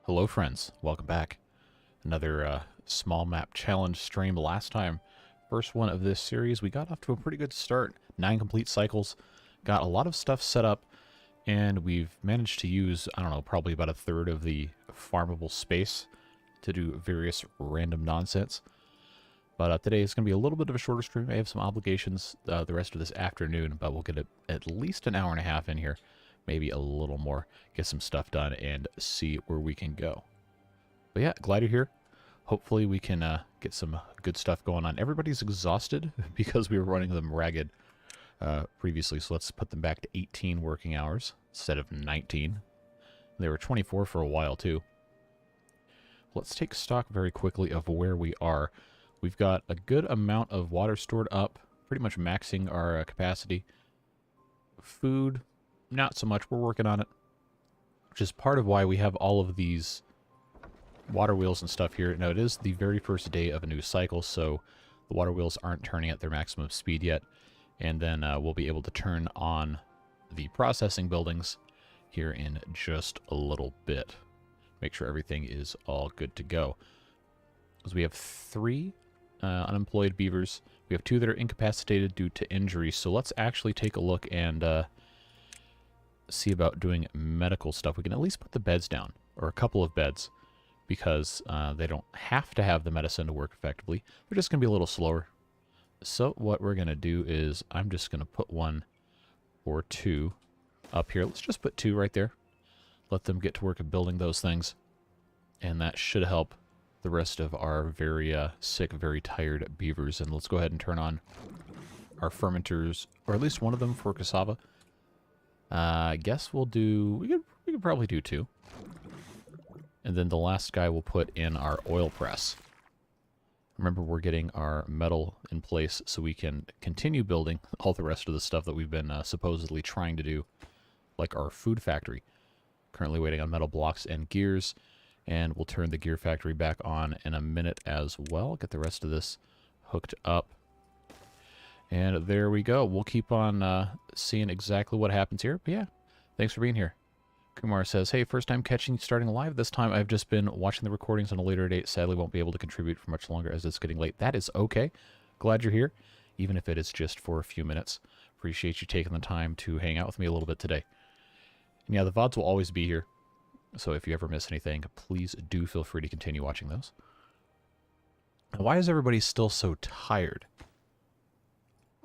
Hello friends, welcome back. Another small map challenge stream. Last time, first one of this series, we got off to a pretty good start. 9 complete cycles, got a lot of stuff set up, and we've managed to use, I don't know, probably about a third of the farmable space to do various random nonsense. But today is going to be a little bit of a shorter stream. I have some obligations the rest of this afternoon, but we'll get at least an hour and a half in here. Maybe a little more, get some stuff done, and see where we can go. But yeah, glad you're here. Hopefully we can get some good stuff going on. Everybody's exhausted because we were running them ragged previously, so let's put them back to 18 working hours instead of 19. They were 24 for a while, too. Let's take stock very quickly of where we are. We've got a good amount of water stored up, pretty much maxing our capacity. Food, not so much. We're working on it, which is part of why we have all of these water wheels and stuff here. Now, it is the very first day of a new cycle, so the water wheels aren't turning at their maximum speed yet. And then we'll be able to turn on the processing buildings here in just a little bit. Make sure everything is all good to go. So we have 3 unemployed beavers. We have 2 that are incapacitated due to injury. So let's actually take a look and see about doing medical stuff. We can at least put the beds down, or a couple of beds, because they don't have to have the medicine to work effectively. They're just going to be a little slower. So what we're going to do is I'm just going to put 1 or 2 up here. Let's just put 2 right there. Let them get to work at building those things. And that should help the rest of our very sick, very tired beavers. And let's go ahead and turn on our fermenters, or at least one of them for cassava. I guess we'll do... We could probably do 2. And then the last guy we'll put in our oil press. Remember, we're getting our metal in place so we can continue building all the rest of the stuff that we've been supposedly trying to do, like our food factory. Currently waiting on metal blocks and gears, and we'll turn the gear factory back on in a minute as well. Get the rest of this hooked up. And there we go. We'll keep on seeing exactly what happens here. But yeah, thanks for being here. Kumar says, hey, first time catching starting live. This time I've just been watching the recordings on a later date. Sadly won't be able to contribute for much longer as it's getting late. That is okay. Glad you're here, even if it is just for a few minutes. Appreciate you taking the time to hang out with me a little bit today. And yeah, the VODs will always be here. So if you ever miss anything, please do feel free to continue watching those. Why is everybody still so tired?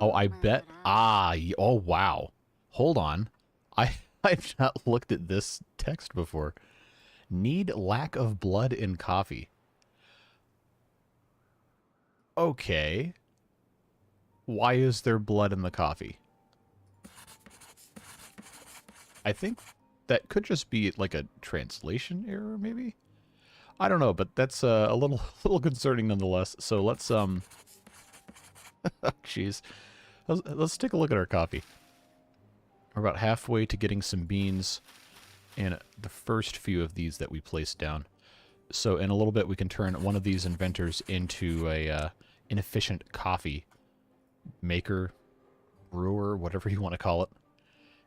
Oh, I bet... oh, wow. Hold on. I've not looked at this text before. Need lack of blood in coffee. Okay. Why is there blood in the coffee? I think that could just be like a translation error, maybe? I don't know, but that's a little concerning nonetheless. So let's, jeez. Let's take a look at our coffee. We're about halfway to getting some beans and the first few of these that we placed down. So in a little bit we can turn one of these inventors into a inefficient coffee maker, brewer, whatever you want to call it.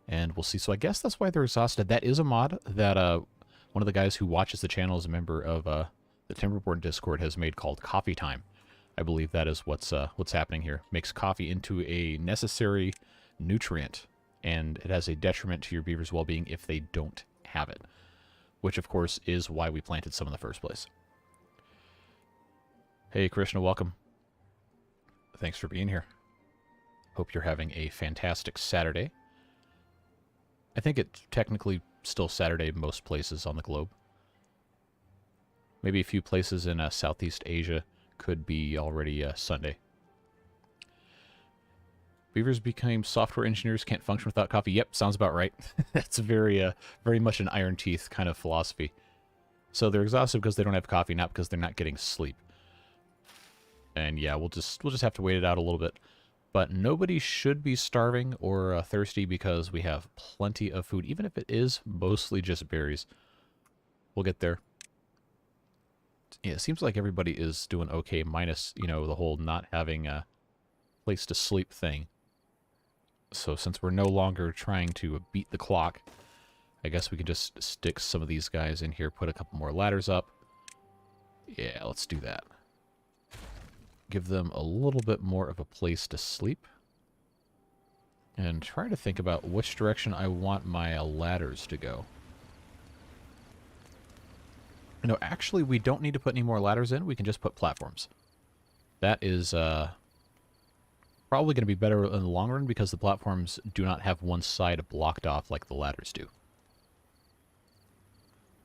And we'll see. So I guess that's why they're exhausted. That is a mod that one of the guys who watches the channel is a member of the Timberborn Discord has made called Coffee Time. I believe that is what's happening here. Makes coffee into a necessary nutrient, and it has a detriment to your beaver's well-being if they don't have it, which of course is why we planted some in the first place. Hey Krishna, welcome. Thanks for being here. Hope you're having a fantastic Saturday. I think it's technically still Saturday in most places on the globe. Maybe a few places in Southeast Asia could be already Sunday. Beavers became software engineers, can't function without coffee. Yep, sounds about right. That's very much an iron teeth kind of philosophy. So they're exhausted because they don't have coffee, not because they're not getting sleep. And yeah, we'll just have to wait it out a little bit. But nobody should be starving or thirsty because we have plenty of food, even if it is mostly just berries. We'll get there. Yeah, it seems like everybody is doing okay, minus, you know, the whole not having a place to sleep thing. So since we're no longer trying to beat the clock, I guess we can just stick some of these guys in here, put a couple more ladders up. Yeah, let's do that. Give them a little bit more of a place to sleep. And try to think about which direction I want my ladders to go. No, actually, we don't need to put any more ladders in. We can just put platforms. That is probably going to be better in the long run because the platforms do not have one side blocked off like the ladders do.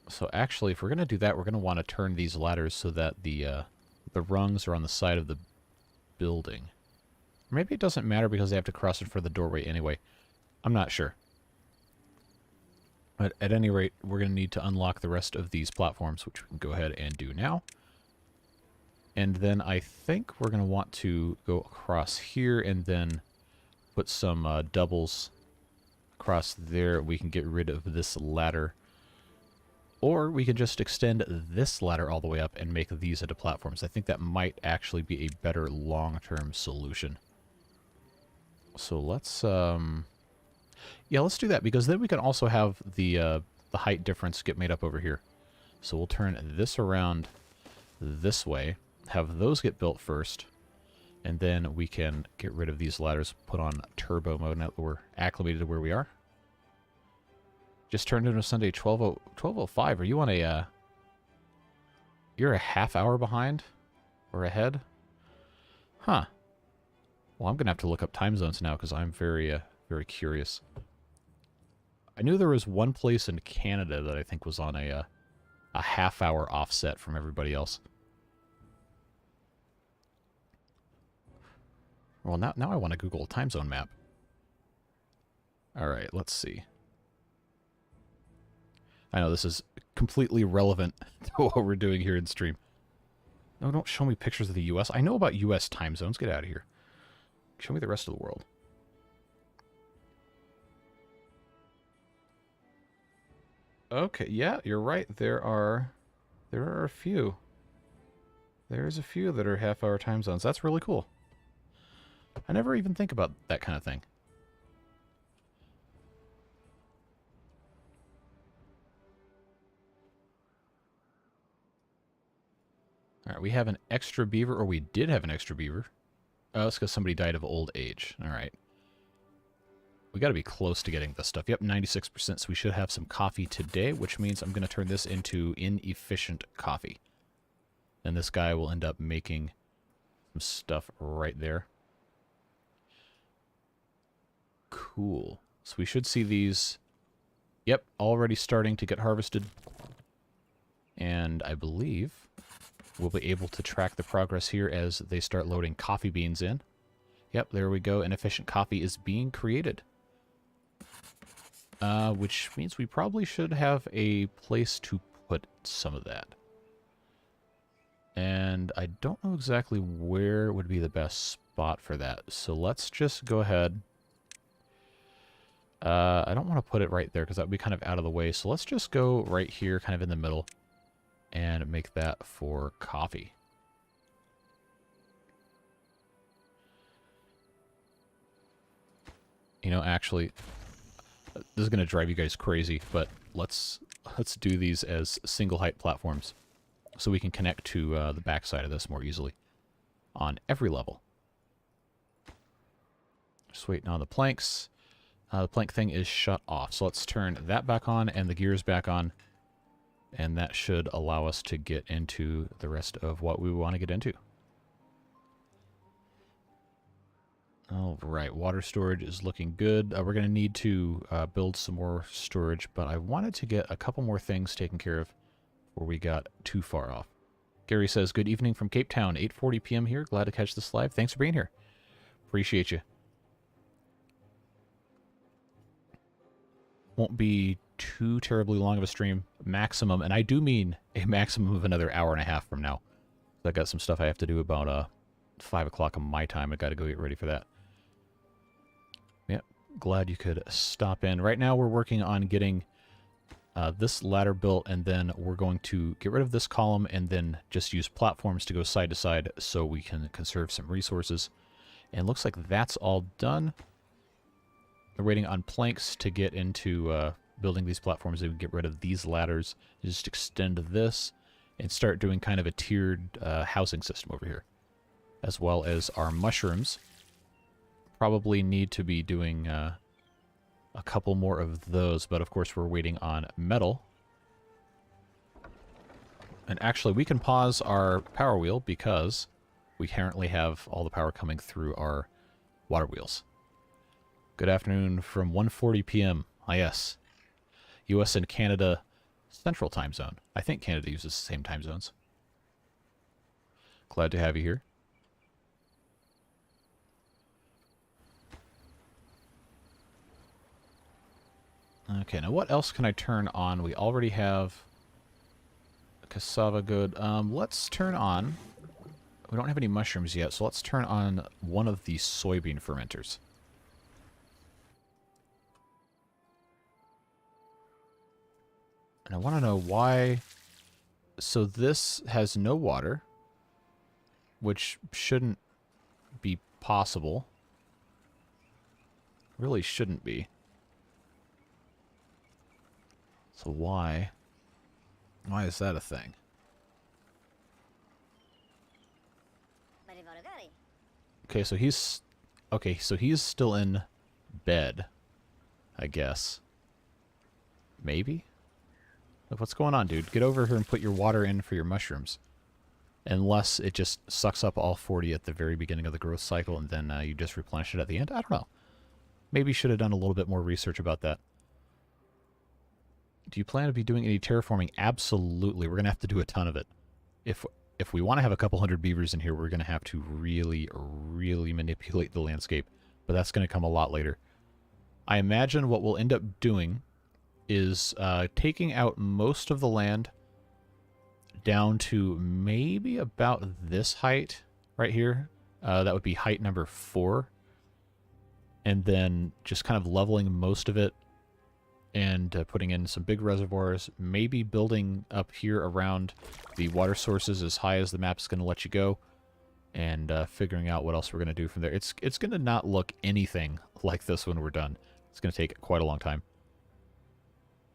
So actually, if we're going to do that, we're going to want to turn these ladders so that the rungs are on the side of the building. Maybe it doesn't matter because they have to cross it for the doorway anyway. I'm not sure. But at any rate, we're going to need to unlock the rest of these platforms, which we can go ahead and do now. And then I think we're going to want to go across here and then put some doubles across there. We can get rid of this ladder. Or we can just extend this ladder all the way up and make these into platforms. I think that might actually be a better long-term solution. So let's... yeah, let's do that, because then we can also have the height difference get made up over here. So we'll turn this around this way, have those get built first, and then we can get rid of these ladders, put on turbo mode now that we're acclimated to where we are. Just turned into Sunday 12:05. Are you on a... you're a half hour behind? Or ahead? Huh. Well, I'm going to have to look up time zones now, because I'm very curious. I knew there was one place in Canada that I think was on a half-hour offset from everybody else. Well, now I want to Google a time zone map. Alright, let's see. I know this is completely irrelevant to what we're doing here in stream. No, don't show me pictures of the U.S. I know about U.S. time zones. Get out of here. Show me the rest of the world. Okay, yeah, you're right. There are a few. There's a few that are half-hour time zones. That's really cool. I never even think about that kind of thing. Alright, we have an extra beaver, or we did have an extra beaver. Oh, that's because somebody died of old age. Alright. We got to be close to getting this stuff. Yep, 96%, so we should have some coffee today, which means I'm going to turn this into inefficient coffee. And this guy will end up making some stuff right there. Cool. So we should see these, yep, already starting to get harvested. And I believe we'll be able to track the progress here as they start loading coffee beans in. Yep, there we go. Inefficient coffee is being created. Which means we probably should have a place to put some of that. And I don't know exactly where would be the best spot for that. So let's just go ahead. I don't want to put it right there because that would be kind of out of the way. So let's just go right here, kind of in the middle, and make that for coffee. You know, actually, this is going to drive you guys crazy, but let's do these as single height platforms so we can connect to the backside of this more easily on every level. Just waiting on the planks. The plank thing is shut off, so let's turn that back on and the gears back on, and that should allow us to get into the rest of what we want to get into. All right, water storage is looking good. We're going to need to build some more storage, but I wanted to get a couple more things taken care of before we got too far off. Gary says, good evening from Cape Town, 8:40 p.m. here. Glad to catch this live. Thanks for being here. Appreciate you. Won't be too terribly long of a stream, maximum, and I do mean a maximum of another hour and a half from now. I got some stuff I have to do about 5 o'clock on my time. I got to go get ready for that. Yep, glad you could stop in. Right now we're working on getting this ladder built, and then we're going to get rid of this column and then just use platforms to go side to side so we can conserve some resources. And looks like that's all done. We're waiting on planks to get into building these platforms, we get rid of these ladders, just extend this, and start doing kind of a tiered housing system over here. As well as our mushrooms. Probably need to be doing a couple more of those, but of course we're waiting on metal. And actually, we can pause our power wheel because we currently have all the power coming through our water wheels. Good afternoon from 1:40 p.m. Ah, yes. U.S. and Canada Central Time Zone. I think Canada uses the same time zones. Glad to have you here. Okay, now what else can I turn on? We already have cassava good. Let's turn on... We don't have any mushrooms yet, so let's turn on one of the soybean fermenters. And I want to know why... So this has no water, which shouldn't be possible. Really shouldn't be. So why? Why is that a thing? Okay, so he's... Okay, so he's still in bed, I guess. Maybe? Look, what's going on, dude? Get over here and put your water in for your mushrooms. Unless it just sucks up all 40 at the very beginning of the growth cycle and then you just replenish it at the end. I don't know. Maybe you should have done a little bit more research about that. Do you plan to be doing any terraforming? Absolutely. We're going to have to do a ton of it. If we want to have a couple hundred beavers in here, we're going to have to really, really manipulate the landscape. But that's going to come a lot later. I imagine what we'll end up doing is taking out most of the land down to maybe about this height right here. That would be height number 4. And then just kind of leveling most of it and putting in some big reservoirs, maybe building up here around the water sources as high as the map's going to let you go, and figuring out what else we're going to do from there. It's going to not look anything like this when we're done. It's going to take quite a long time.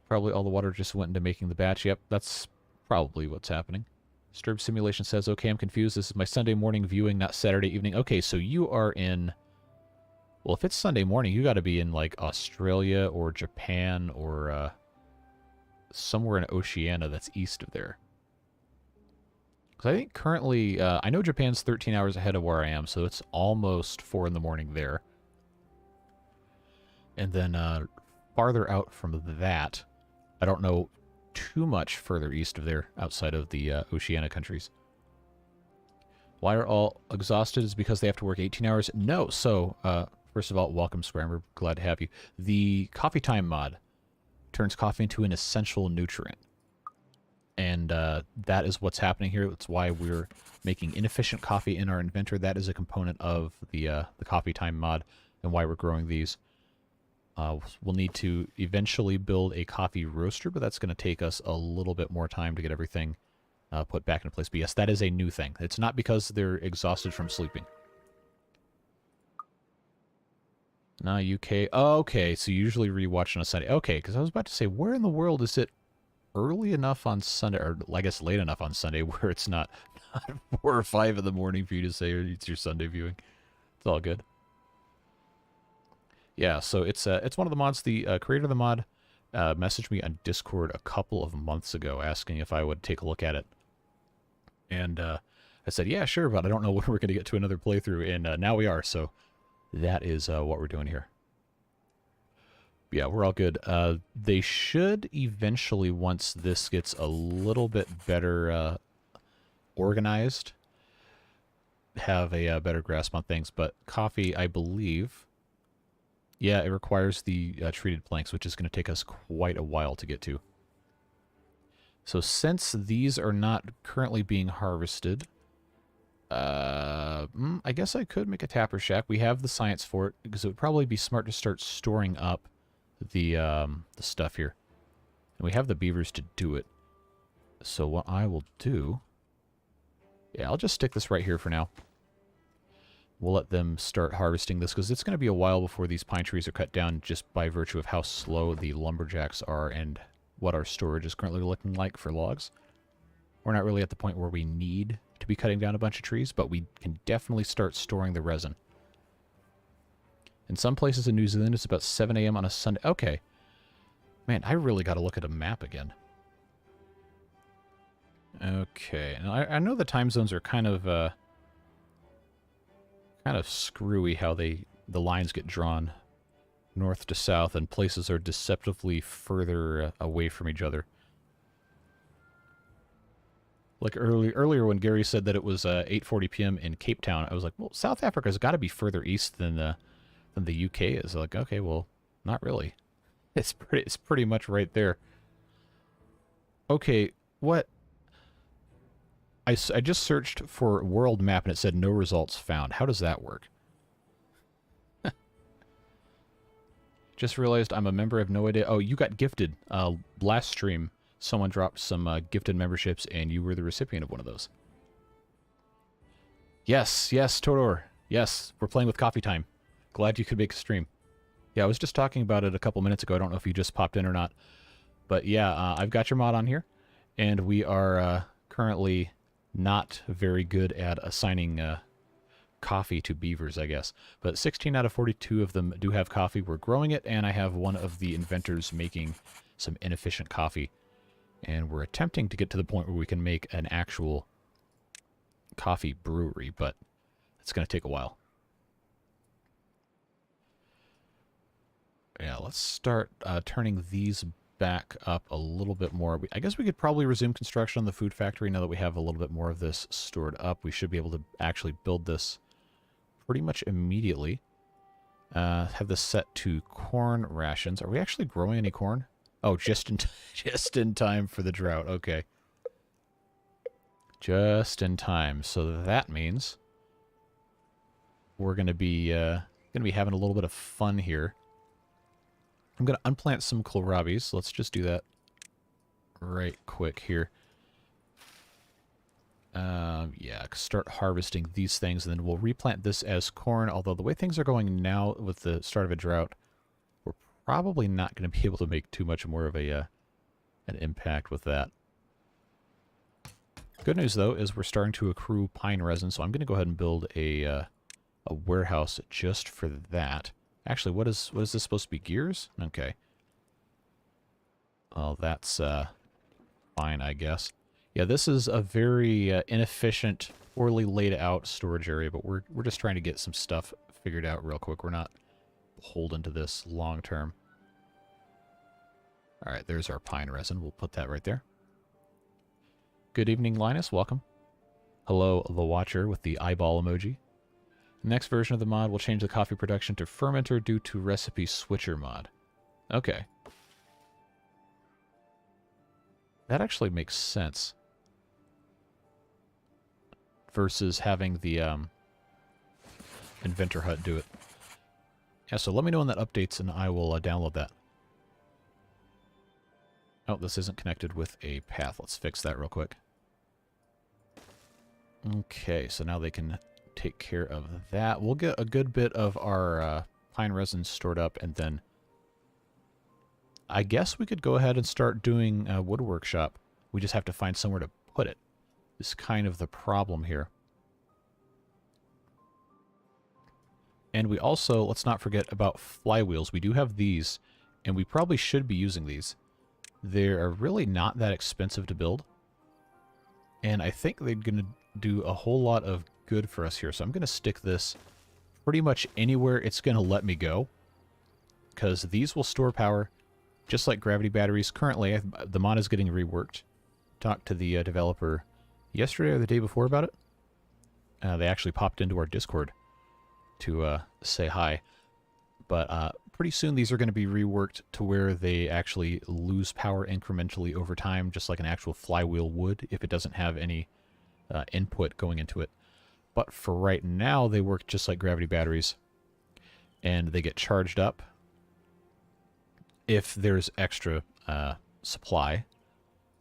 Probably all the water just went into making the batch. Yep, that's probably what's happening. Sturb Simulation says, okay, I'm confused. This is my Sunday morning viewing, not Saturday evening. Okay, so you are in... Well, if it's Sunday morning, you got to be in, like, Australia or Japan or somewhere in Oceania that's east of there. Because I think currently, I know Japan's 13 hours ahead of where I am, so it's almost 4 in the morning there. And then farther out from that, I don't know too much further east of there, outside of the Oceania countries. Why are all exhausted? Is it because they have to work 18 hours? No, so... First of all, welcome, Skrymer. Glad to have you. The coffee time mod turns coffee into an essential nutrient. And that is what's happening here. That's why we're making inefficient coffee in our inventor. That is a component of the coffee time mod and why we're growing these. We'll need to eventually build a coffee roaster, but that's going to take us a little bit more time to get everything put back into place. But yes, that is a new thing. It's not because they're exhausted from sleeping. Nah, UK. Oh, okay, so you usually rewatch on a Sunday. Okay, because I was about to say, where in the world is it early enough on Sunday, or I guess late enough on Sunday, where it's not 4 or 5 in the morning for you to say it's your Sunday viewing? It's all good. Yeah, so it's one of the mods. The creator of the mod messaged me on Discord a couple of months ago asking if I would take a look at it. And I said, yeah, sure, but I don't know when we're going to get to another playthrough, and now we are, so... That is what we're doing here. Yeah, we're all good. They should eventually, once this gets a little bit better organized, have a better grasp on things. But coffee, I believe, yeah, it requires the treated planks, which is going to take us quite a while to get to. So since these are not currently being harvested... I guess I could make a tapper shack. We have the science for it, because it would probably be smart to start storing up the stuff here. And we have the beavers to do it. So what I will do... Yeah, I'll just stick this right here for now. we'll let them start harvesting this, because it's going to be a while before these pine trees are cut down, just by virtue of how slow the lumberjacks are and what our storage is currently looking like for logs. We're not really at the point where we need to be cutting down a bunch of trees, but we can definitely start storing the resin. In some places in New Zealand, it's about 7 a.m. on a Sunday. Okay. Man, I really got to look at a map again. Okay. Now, I know the time zones are kind of screwy how the lines get drawn north to south, and places are deceptively further away from each other. Like earlier when Gary said that it was 8:40 p.m. in Cape Town, I was like, well, South Africa's got to be further east than the UK is. Like, okay, well, not really. It's pretty much right there. Okay, what? I just searched for world map and it said no results found. How does that work? Just realized I'm a member. I have no idea. Oh, you got gifted. Last stream, someone dropped some gifted memberships, and you were the recipient of one of those. Yes, Todor. Yes, we're playing with Coffee Time. Glad you could make a stream. Yeah, I was just talking about it a couple minutes ago. I don't know if you just popped in or not. But yeah, I've got your mod on here, and we are currently not very good at assigning coffee to beavers, I guess. But 16 out of 42 of them do have coffee. We're growing it, and I have one of the inventors making some inefficient coffee. And we're attempting to get to the point where we can make an actual coffee brewery, but it's going to take a while. Yeah, let's start turning these back up a little bit more. I guess we could probably resume construction on the food factory now that we have a little bit more of this stored up. We should be able to actually build this pretty much immediately. Have this set to corn rations. Are we actually growing any corn? Oh, just in time for the drought. Okay. Just in time. So that means we're going to be having a little bit of fun here. I'm going to unplant some kohlrabis. Let's just do that right quick here. Yeah, start harvesting these things, and then we'll replant this as corn, although the way things are going now with the start of a drought, we're probably not going to be able to make too much more of an impact with that. Good news, though, is we're starting to accrue pine resin, so I'm going to go ahead and build a warehouse just for that. Actually, what is this supposed to be? Gears? Okay. Well, that's fine, I guess. Yeah, this is a very inefficient, poorly laid out storage area, but we're just trying to get some stuff figured out real quick. We're not beholden to this long term. All right, there's our pine resin. We'll put that right there. Good evening, Linus. Welcome. Hello, the Watcher with the eyeball emoji. The next version of the mod will change the coffee production to fermenter due to recipe switcher mod. Okay. That actually makes sense. Versus having the Inventor Hut do it. Yeah, so let me know when that updates and I will download that. Oh, this isn't connected with a path. Let's fix that real quick. Okay, so now they can take care of that. We'll get a good bit of our pine resin stored up, and then I guess we could go ahead and start doing a wood workshop. We just have to find somewhere to put it. Is kind of the problem here. And we also, let's not forget about flywheels. We do have these, and we probably should be using these. They're really not that expensive to build, and I think they're going to do a whole lot of good for us here. So I'm going to stick this pretty much anywhere it's going to let me go, because these will store power just like gravity batteries. Currently, the mod is getting reworked. Talked to the developer yesterday or the day before about it. They actually popped into our Discord to say hi. But pretty soon these are going to be reworked to where they actually lose power incrementally over time, just like an actual flywheel would if it doesn't have any input going into it. But for right now, they work just like gravity batteries, and they get charged up if there's extra supply.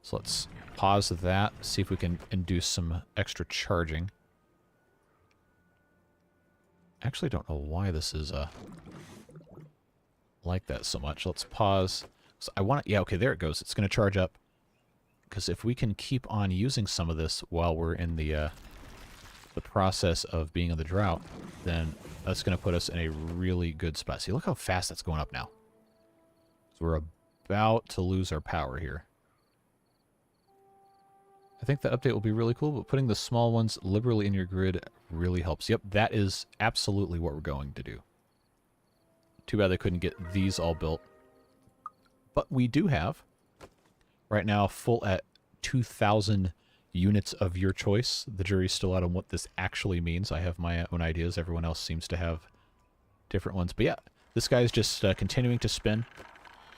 So let's pause that, see if we can induce some extra charging. Actually, don't know why this is like that so much. Let's pause. So I want to, yeah, okay, there it goes. It's going to charge up. Because if we can keep on using some of this while we're in the process of being in the drought, then that's going to put us in a really good spot. See, look how fast that's going up now. So we're about to lose our power here. I think the update will be really cool, but putting the small ones liberally in your grid really helps. Yep, that is absolutely what we're going to do. Too bad they couldn't get these all built. But we do have, right now, full at 2,000 units of your choice. The jury's still out on what this actually means. I have my own ideas. Everyone else seems to have different ones. But yeah, this guy's just continuing to spin.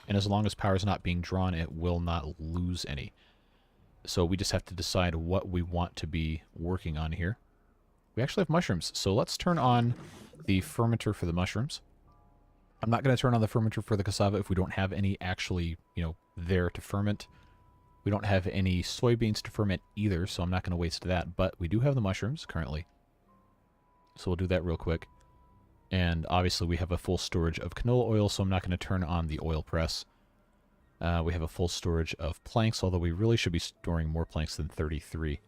And as long as power is not being drawn, it will not lose any. So we just have to decide what we want to be working on here. We actually have mushrooms. So let's turn on the fermenter for the mushrooms. I'm not going to turn on the fermenter for the cassava if we don't have any actually, there to ferment. We don't have any soybeans to ferment either, so I'm not going to waste that. But we do have the mushrooms currently. So we'll do that real quick. And obviously we have a full storage of canola oil, so I'm not going to turn on the oil press. We have a full storage of planks, although we really should be storing more planks than 33.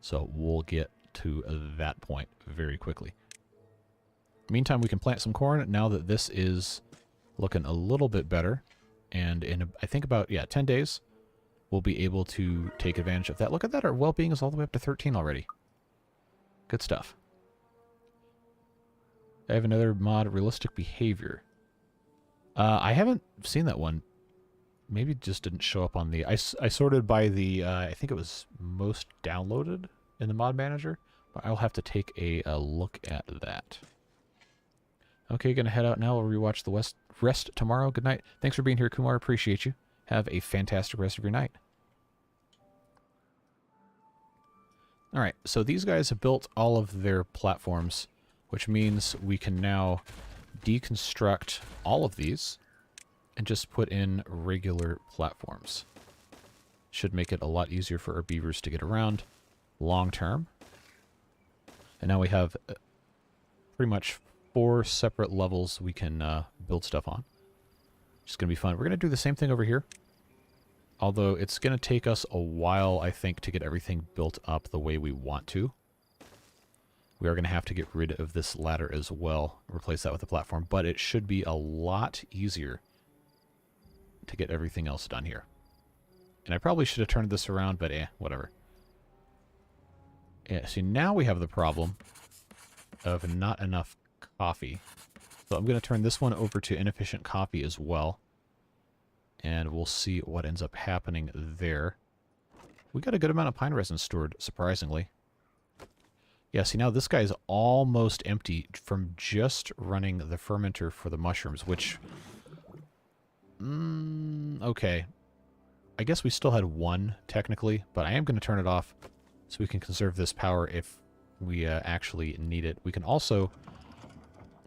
So we'll get to that point very quickly. Meantime, we can plant some corn now that this is looking a little bit better. And in, I think about, 10 days, we'll be able to take advantage of that. Look at that, our well-being is all the way up to 13 already. Good stuff. I have another mod, realistic behavior. I haven't seen that one. Maybe it just didn't show up on the... I sorted by the, I think it was most downloaded in the mod manager. But I'll have to take a look at that. Okay, gonna head out now. We'll rewatch the rest tomorrow. Good night. Thanks for being here, Kumar. Appreciate you. Have a fantastic rest of your night. Alright, so these guys have built all of their platforms, which means we can now deconstruct all of these and just put in regular platforms. Should make it a lot easier for our beavers to get around long term. And now we have pretty much 4 separate levels we can build stuff on. It's going to be fun. We're going to do the same thing over here. Although it's going to take us a while, I think, to get everything built up the way we want to. We are going to have to get rid of this ladder as well. Replace that with a platform. But it should be a lot easier to get everything else done here. And I probably should have turned this around, but whatever. Yeah, see, now we have the problem of not enough coffee. So I'm going to turn this one over to inefficient coffee as well. And we'll see what ends up happening there. We got a good amount of pine resin stored, surprisingly. Yeah, see, now this guy is almost empty from just running the fermenter for the mushrooms, which... okay. I guess we still had one, technically, but I am going to turn it off so we can conserve this power if we actually need it. We can also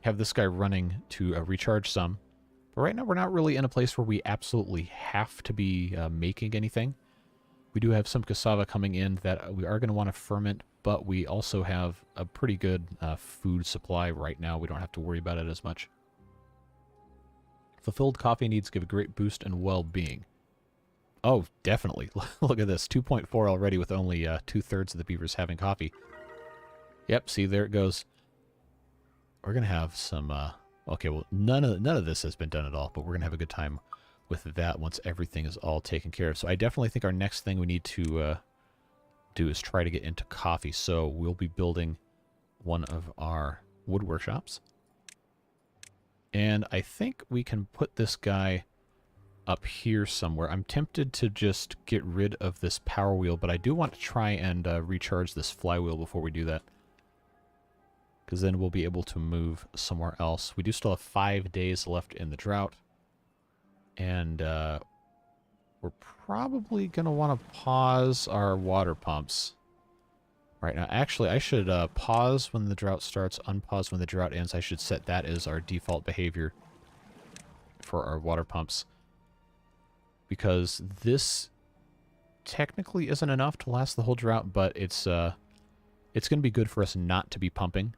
have this guy running to recharge some. But right now we're not really in a place where we absolutely have to be making anything. We do have some cassava coming in that we are going to want to ferment, but we also have a pretty good food supply right now. We don't have to worry about it as much. Fulfilled coffee needs give a great boost in well-being. Oh, definitely. Look at this. 2.4 already with only 2/3 of the beavers having coffee. Yep, see, there it goes. We're going to have some... okay, well, none of this has been done at all, but we're going to have a good time with that once everything is all taken care of. So I definitely think our next thing we need to do is try to get into coffee. So we'll be building one of our wood workshops. And I think we can put this guy up here somewhere. I'm tempted to just get rid of this power wheel, but I do want to try and recharge this flywheel before we do that. Because then we'll be able to move somewhere else. We do still have 5 days left in the drought. And we're probably going to want to pause our water pumps right now. Actually, I should pause when the drought starts, unpause when the drought ends. I should set that as our default behavior for our water pumps. Because this technically isn't enough to last the whole drought, but it's going to be good for us not to be pumping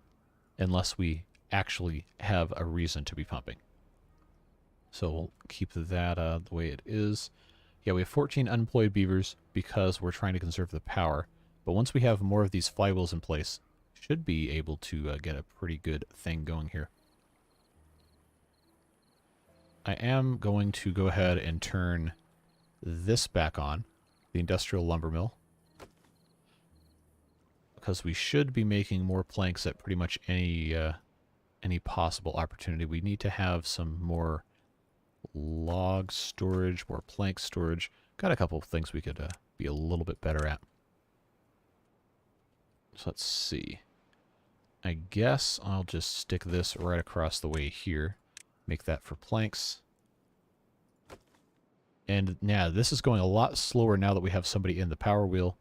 unless we actually have a reason to be pumping. So we'll keep that the way it is. Yeah, we have 14 unemployed beavers because we're trying to conserve the power. But once we have more of these flywheels in place, should be able to get a pretty good thing going here. I am going to go ahead and turn this back on, the industrial lumber mill, because we should be making more planks at pretty much any possible opportunity. We need to have some more log storage, more plank storage. Got a couple of things we could be a little bit better at. So let's see. I guess I'll just stick this right across the way here. Make that for planks. And yeah, this is going a lot slower now that we have somebody in the power wheel.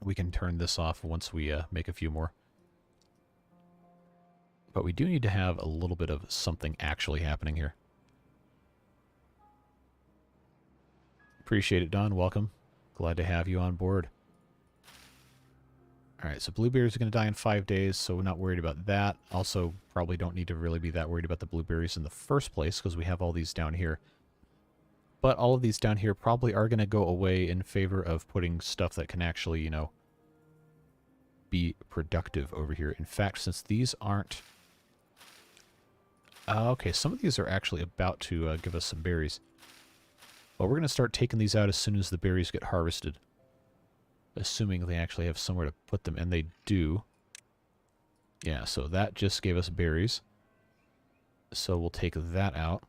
We can turn this off once we make a few more. But we do need to have a little bit of something actually happening here. Appreciate it, Don. Welcome. Glad to have you on board. Alright, so blueberries are going to die in 5 days, so we're not worried about that. Also, probably don't need to really be that worried about the blueberries in the first place, because we have all these down here. But all of these down here probably are going to go away in favor of putting stuff that can actually, you know, be productive over here. In fact, since these aren't... okay, some of these are actually about to give us some berries. Well, we're going to start taking these out as soon as the berries get harvested. Assuming they actually have somewhere to put them, and they do. Yeah, so that just gave us berries. So we'll take that out.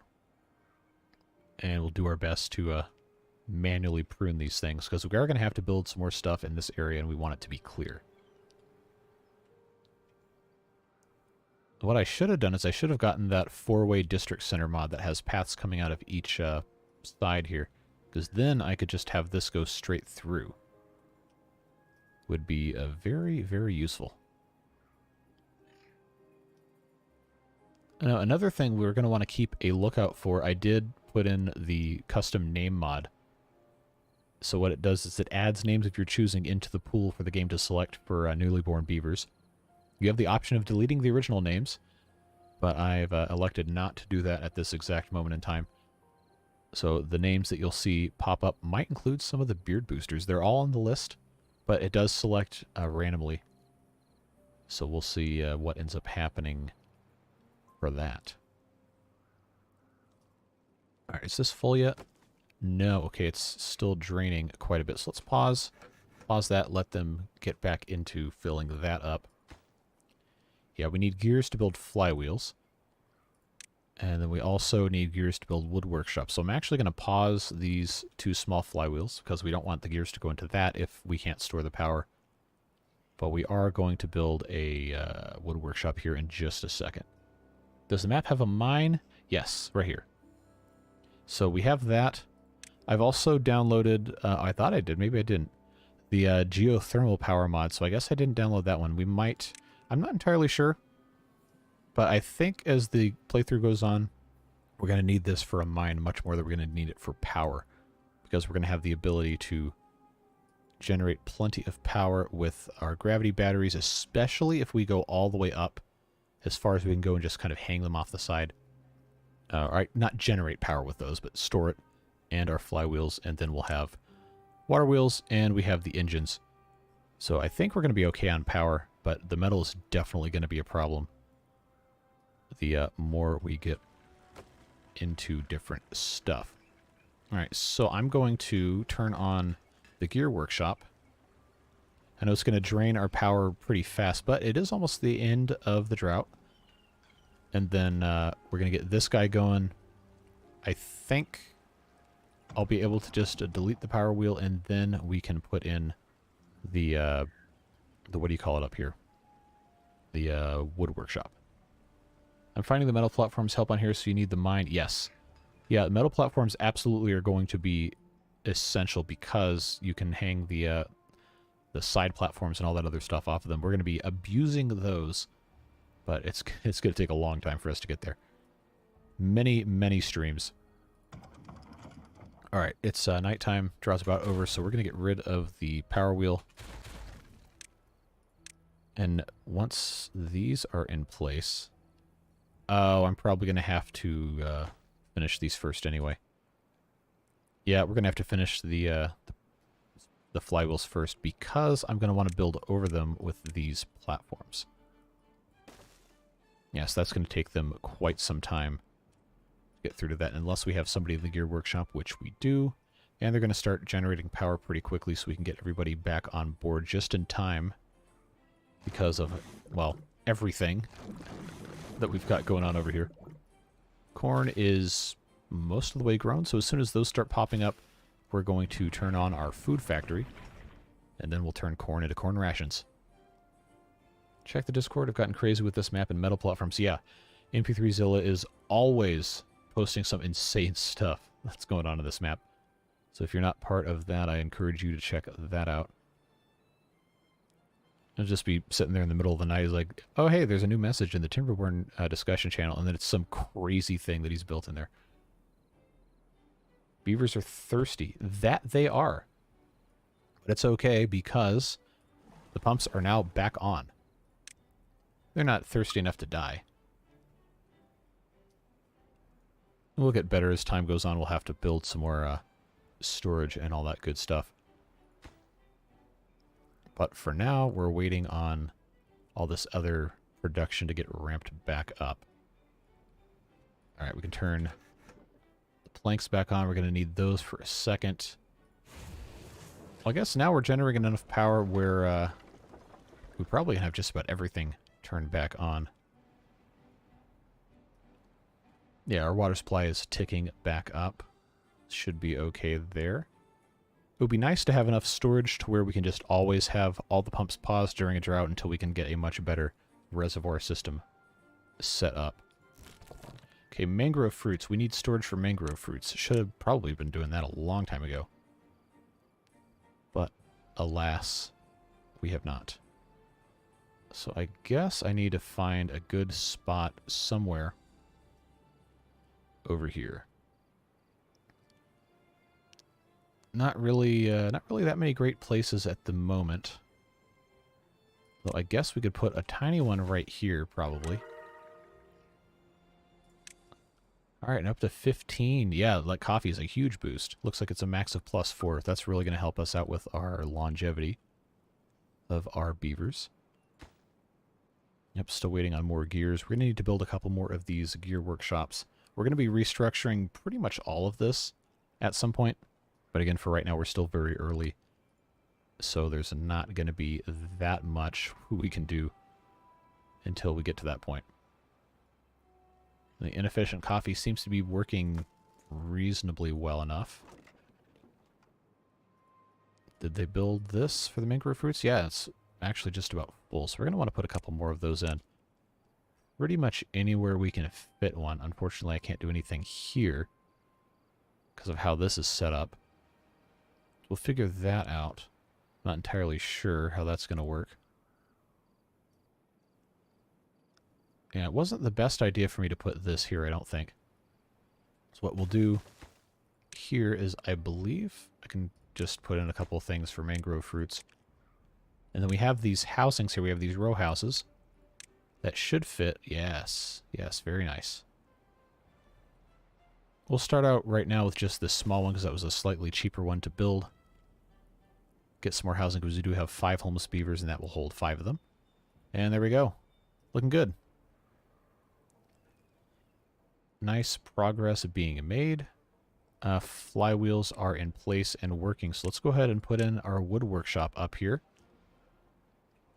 And we'll do our best to manually prune these things, because we are going to have to build some more stuff in this area, and we want it to be clear. What I should have done is I should have gotten that 4-way district center mod that has paths coming out of each side here, because then I could just have this go straight through. Would be very, very useful. Now, another thing we're going to want to keep a lookout for, I did put in the custom name mod. So what it does is it adds names of your choosing into the pool for the game to select for newly born beavers. You have the option of deleting the original names, but I've elected not to do that at this exact moment in time. So the names that you'll see pop up might include some of the beard boosters. They're all on the list, but it does select randomly. So we'll see what ends up happening for that. Alright, is this full yet? No. Okay, it's still draining quite a bit. So let's pause. Pause that, let them get back into filling that up. Yeah, we need gears to build flywheels. And then we also need gears to build wood workshops. So I'm actually going to pause these 2 small flywheels, because we don't want the gears to go into that if we can't store the power. But we are going to build a wood workshop here in just a second. Does the map have a mine? Yes, right here. So we have that. I've also downloaded, I thought I did, maybe I didn't, the geothermal power mod, so I guess I didn't download that one. We might, I'm not entirely sure, but I think as the playthrough goes on, we're going to need this for a mine much more than we're going to need it for power, because we're going to have the ability to generate plenty of power with our gravity batteries, especially if we go all the way up as far as we can go and just kind of hang them off the side. Right, not generate power with those, but store it, and our flywheels, and then we'll have water wheels, and we have the engines. So I think we're going to be okay on power, but the metal is definitely going to be a problem the more we get into different stuff. Alright, so I'm going to turn on the gear workshop. I know it's going to drain our power pretty fast, but it is almost the end of the drought. And then we're going to get this guy going. I think I'll be able to just delete the power wheel, and then we can put in the what do you call it up here? The wood workshop. I'm finding the metal platforms help on here, so you need the mine. Yes. Yeah, the metal platforms absolutely are going to be essential, because you can hang the side platforms and all that other stuff off of them. We're going to be abusing those, but it's going to take a long time for us to get there. Many, many streams. Alright, it's nighttime, draw's about over, so we're going to get rid of the power wheel. And once these are in place, Oh, I'm probably going to have to finish these first anyway. Yeah, we're going to have to finish the flywheels first because I'm going to want to build over them with these platforms. Yes, that's going to take them quite some time to get through to that, unless we have somebody in the gear workshop, which we do. And they're going to start generating power pretty quickly so we can get everybody back on board just in time because of, well, everything that we've got going on over here. Corn is most of the way grown, so as soon as those start popping up, we're going to turn on our food factory, and then we'll turn corn into corn rations. Check the Discord. I've gotten crazy with this map and metal platforms. Yeah, MP3Zilla is always posting some insane stuff that's going on in this map. So if you're not part of that, I encourage you to check that out. I'll just be sitting there in the middle of the night, he's like, oh hey, there's a new message in the Timberborn discussion channel, and then it's some crazy thing that he's built in there. Beavers are thirsty. That they are. But it's okay because the pumps are now back on. They're not thirsty enough to die. We'll get better as time goes on. We'll have to build some more storage and all that good stuff. But for now, we're waiting on all this other production to get ramped back up. Alright, we can turn the planks back on. We're going to need those for a second. Well, I guess now we're generating enough power where we probably have just about everything turned back on. Yeah, our water supply is ticking back up. Should be okay there. It would be nice to have enough storage to where we can just always have all the pumps paused during a drought until we can get a much better reservoir system set up. Okay, mangrove fruits. We need storage for mangrove fruits. Should have probably been doing that a long time ago. But, alas, we have not. So I guess I need to find a good spot somewhere over here. Not really that many great places at the moment. Though I guess we could put a tiny one right here, probably. Alright, and up to 15. Yeah, like coffee is a huge boost. Looks like it's a max of +4. That's really going to help us out with our longevity of our beavers. Yep, still waiting on more gears. We're going to need to build a couple more of these gear workshops. We're going to be restructuring pretty much all of this at some point. But again, for right now, we're still very early. So there's not going to be that much we can do until we get to that point. The inefficient coffee seems to be working reasonably well enough. Did they build this for the mangrove fruits? Yeah, it's actually just about full. So we're going to want to put a couple more of those in. Pretty much anywhere we can fit one. Unfortunately, I can't do anything here because of how this is set up. We'll figure that out. Not entirely sure how that's going to work. Yeah, it wasn't the best idea for me to put this here, I don't think. So what we'll do here is, I believe, I can just put in a couple of things for mangrove fruits. And then we have these housings here. We have these row houses that should fit. Yes, yes, very nice. We'll start out right now with just this small one because that was a slightly cheaper one to build. Get some more housing because we do have 5 homeless beavers and that will hold 5 of them. And there we go. Looking good. Nice progress being made. Flywheels are in place and working. So let's go ahead and put in our wood workshop up here.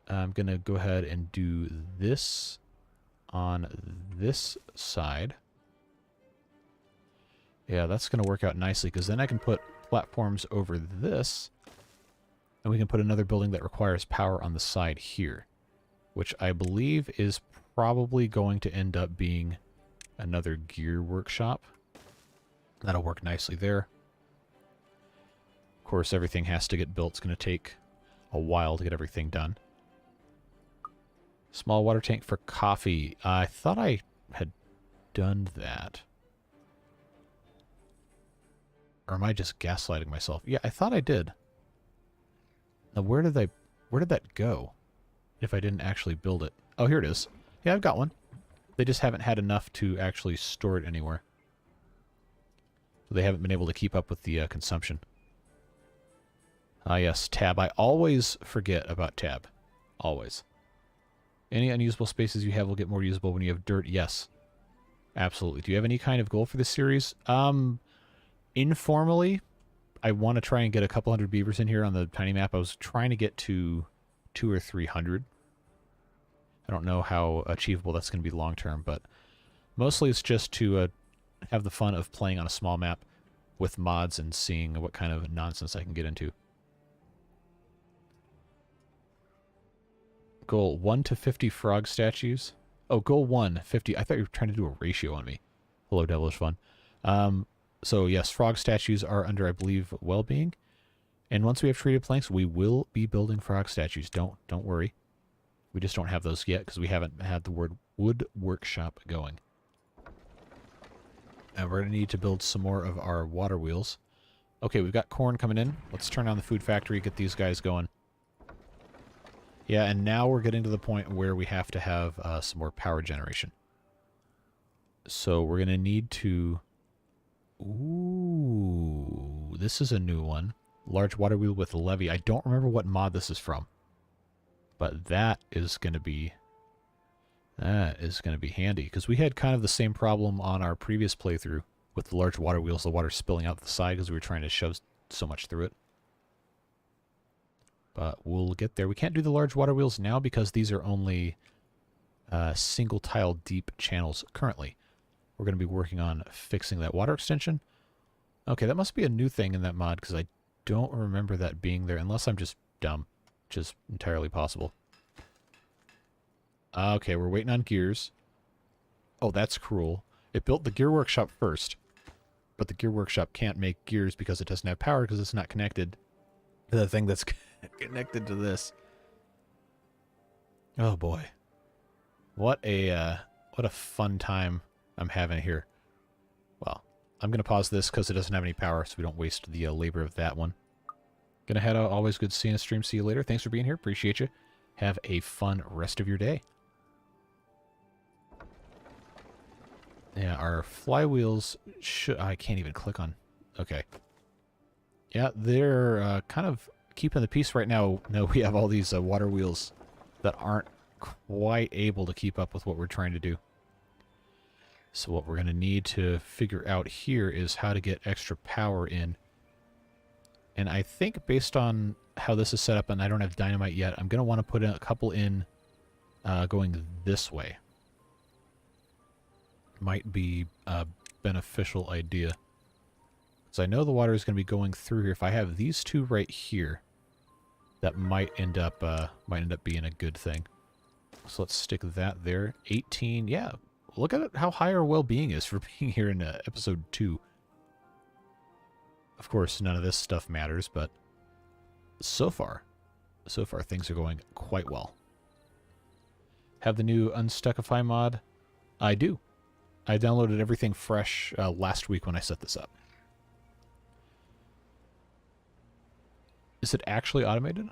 I'm going to go ahead and do this on this side. Yeah, that's going to work out nicely because then I can put platforms over this. And we can put another building that requires power on the side here, which I believe is probably going to end up being another gear workshop. That'll work nicely there. Of course, everything has to get built. It's going to take a while to get everything done. Small water tank for coffee. I thought I had done that. Or am I just gaslighting myself? Yeah, I thought I did. Now, where did that go? If I didn't actually build it. Oh, here it is. Yeah, I've got one. They just haven't had enough to actually store it anywhere. So they haven't been able to keep up with the consumption. Ah, yes, tab. I always forget about tab. Always. Any unusable spaces you have will get more usable when you have dirt. Yes. Absolutely. Do you have any kind of goal for this series? Informally, I want to try and get a couple hundred beavers in here on the tiny map. I was trying to get to 200 or 300. I don't know how achievable that's going to be long term, but mostly it's just to have the fun of playing on a small map with mods and seeing what kind of nonsense I can get into. Goal 1 to 50 frog statues. Oh, goal 1, 50. I thought you were trying to do a ratio on me. Hello, Devilish Fun. So yes, frog statues are under, I believe, well-being. And once we have treated planks, we will be building frog statues. Don't worry. We just don't have those yet because we haven't had the wood workshop going. And we're going to need to build some more of our water wheels. Okay, we've got corn coming in. Let's turn on the food factory, get these guys going. Yeah, and now we're getting to the point where we have to have some more power generation. So we're going to need to... Ooh, this is a new one. Large water wheel with levee. I don't remember what mod this is from. But that is going to be handy. Because we had kind of the same problem on our previous playthrough with the large water wheels, the water spilling out the side because we were trying to shove so much through it. But we'll get there. We can't do the large water wheels now because these are only single tile deep channels currently. We're going to be working on fixing that water extension. Okay, that must be a new thing in that mod because I don't remember that being there unless I'm just dumb, which is entirely possible. Okay, we're waiting on gears. Oh, that's cruel. It built the gear workshop first, but the gear workshop can't make gears because it doesn't have power because it's not connected to the thing that's connected to this. Oh boy. What a fun time I'm having here. Well, I'm going to pause this because it doesn't have any power, so we don't waste the labor of that one. Gonna head out. Always good seeing a stream. See you later. Thanks for being here. Appreciate you. Have a fun rest of your day. Yeah, our flywheels should... I can't even click on... Okay. Yeah, they're kind of keeping the peace right now. No, we have all these water wheels that aren't quite able to keep up with what we're trying to do. So what we're going to need to figure out here is how to get extra power in. And I think based on how this is set up, and I don't have dynamite yet, I'm going to want to put in a couple in going this way. Might be a beneficial idea. Because I know the water is going to be going through here. If I have these two right here, that might end up being a good thing. So let's stick that there. 18, yeah. Look at how high our well-being is for being here in episode 2. Of course, none of this stuff matters, but so far things are going quite well. Have the new Unstuckify mod? I do. I downloaded everything fresh last week when I set this up. Is it actually automated?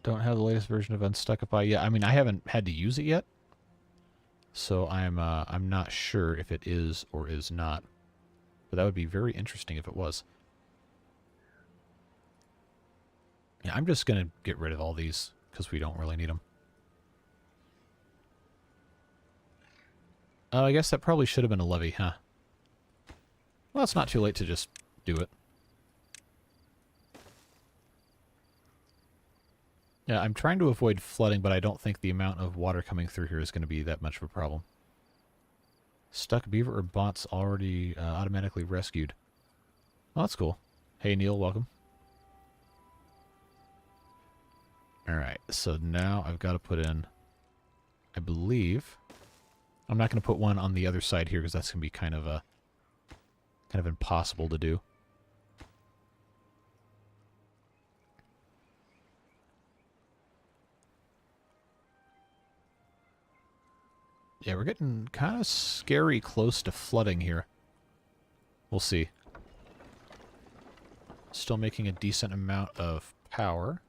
Don't have the latest version of Unstuckify yet. I mean, I haven't had to use it yet, so I'm not sure if it is or is not. But that would be very interesting if it was. Yeah, I'm just gonna get rid of all these because we don't really need them. I guess that probably should have been a levee, huh? Well, it's not too late to just do it. Yeah, I'm trying to avoid flooding, but I don't think the amount of water coming through here is going to be that much of a problem. Stuck beaver or bots already automatically rescued. Oh, that's cool. Hey, Neil, welcome. Alright, so now I've got to put in, I believe... I'm not going to put one on the other side here because that's going to be kind of impossible to do. Yeah, we're getting kind of scary close to flooding here. We'll see. Still making a decent amount of power.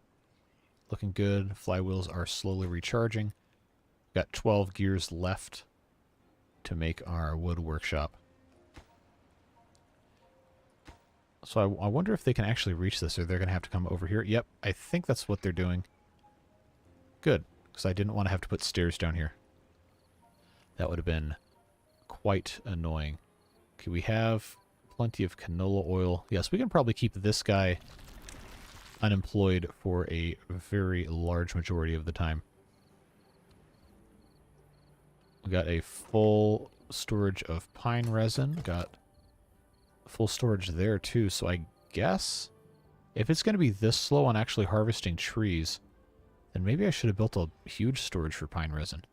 Looking good. Flywheels are slowly recharging. Got 12 gears left to make our wood workshop. So I wonder if they can actually reach this, or they're going to have to come over here. Yep, I think that's what they're doing. Good, because I didn't want to have to put stairs down here. That would have been quite annoying. Okay, we have plenty of canola oil. Yes, we can probably keep this guy unemployed for a very large majority of the time. We got a full storage of pine resin. Got full storage there too, so I guess if it's going to be this slow on actually harvesting trees, then maybe I should have built a huge storage for pine resin,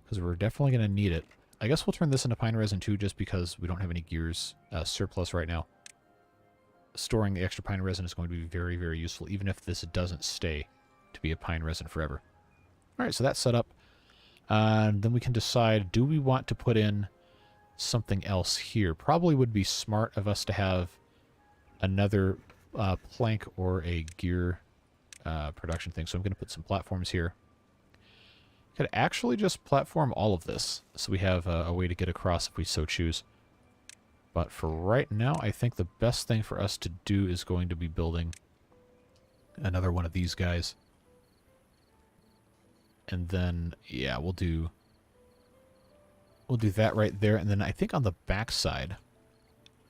because we're definitely going to need it. I guess we'll turn this into pine resin too, just because we don't have any gears surplus right now. Storing the extra pine resin is going to be very, very useful, even if this doesn't stay to be a pine resin forever. Alright, so that's set up. Then we can decide, do we want to put in something else here? Probably would be smart of us to have another plank or a gear production thing. So I'm going to put some platforms here. Could actually just platform all of this, so we have a way to get across if we so choose. But for right now, I think the best thing for us to do is going to be building another one of these guys. And then, yeah, we'll do that right there. And then I think on the back side,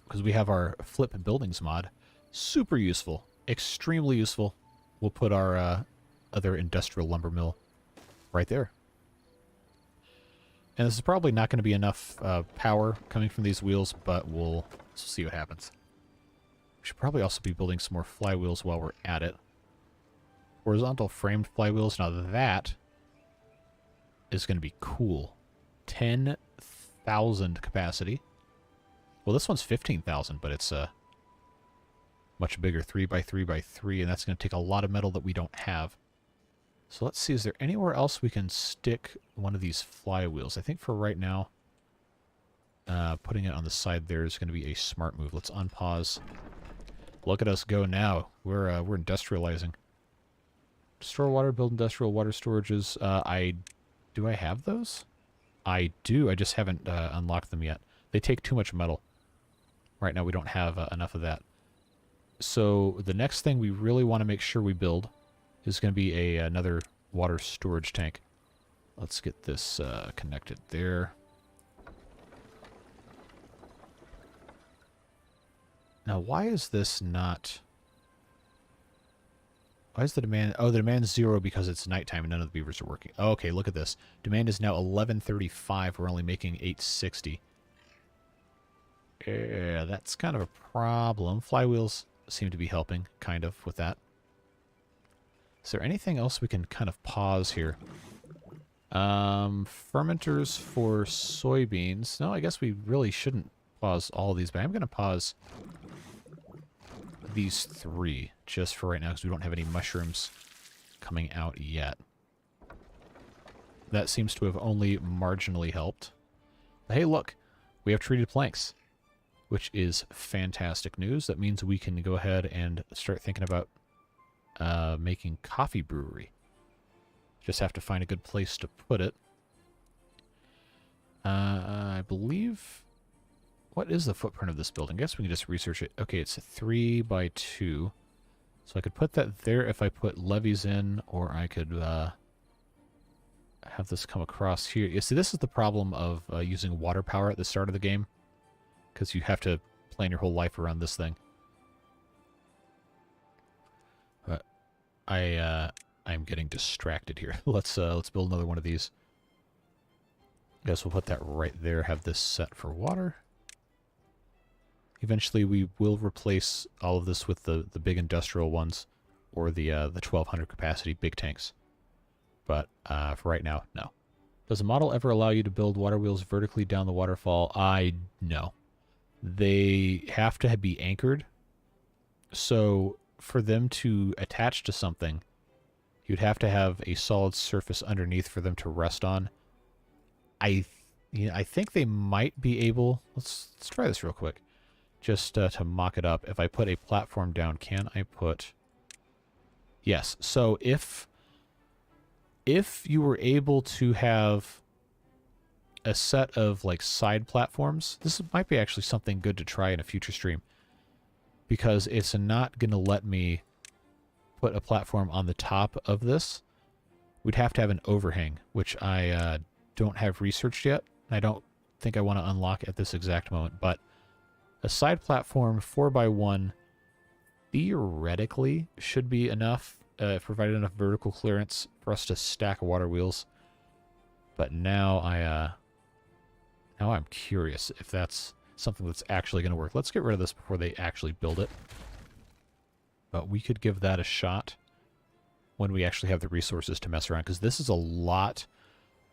because we have our flip buildings mod, super useful, extremely useful. We'll put our other industrial lumber mill right there. And this is probably not going to be enough power coming from these wheels, but we'll see what happens. We should probably also be building some more flywheels while we're at it. Horizontal framed flywheels. Now that is going to be cool. 10,000 capacity. Well, this one's 15,000, but it's much bigger, 3x3x3, and that's going to take a lot of metal that we don't have. So let's see, is there anywhere else we can stick one of these flywheels? I think for right now, putting it on the side there is going to be a smart move. Let's unpause. Look at us go now. We're industrializing. Store water, build industrial water storages. Do I have those? I do. I just haven't unlocked them yet. They take too much metal. Right now we don't have enough of that. So the next thing we really want to make sure we build is going to be another water storage tank. Let's get this connected there. Now, why is this not... Why is the demand... Oh, the demand's 0 because it's nighttime and none of the beavers are working. Oh, okay, look at this. Demand is now 1135. We're only making 860. Yeah, that's kind of a problem. Flywheels seem to be helping, kind of, with that. Is there anything else we can kind of pause here? Fermenters for soybeans. No, I guess we really shouldn't pause all of these, but I'm going to pause these 3 just for right now because we don't have any mushrooms coming out yet. That seems to have only marginally helped. But hey, look, we have treated planks, which is fantastic news. That means we can go ahead and start thinking about making coffee brewery. Just have to find a good place to put it. I believe... What is the footprint of this building? I guess we can just research it. Okay, it's a 3x2. So I could put that there if I put levees in, or I could have this come across here. You see, this is the problem of using water power at the start of the game, because you have to plan your whole life around this thing. But I'm getting distracted here. Let's build another one of these. I guess we'll put that right there. Have this set for water. Eventually, we will replace all of this with the big industrial ones, or the 1200 capacity big tanks. But for right now, no. Does a model ever allow you to build water wheels vertically down the waterfall? No. They have to be anchored. So for them to attach to something, you'd have to have a solid surface underneath for them to rest on. I think they might be able... Let's try this real quick. just to mock it up, if I put a platform down, can I put... Yes, so if you were able to have a set of like side platforms, this might be actually something good to try in a future stream, because it's not going to let me put a platform on the top of this. We'd have to have an overhang, which I don't have researched yet. I don't think I want to unlock at this exact moment, but a side platform 4x1 theoretically should be enough, provided enough vertical clearance for us to stack water wheels. But now now I'm curious if that's something that's actually going to work. Let's get rid of this before they actually build it. But we could give that a shot when we actually have the resources to mess around, because this is a lot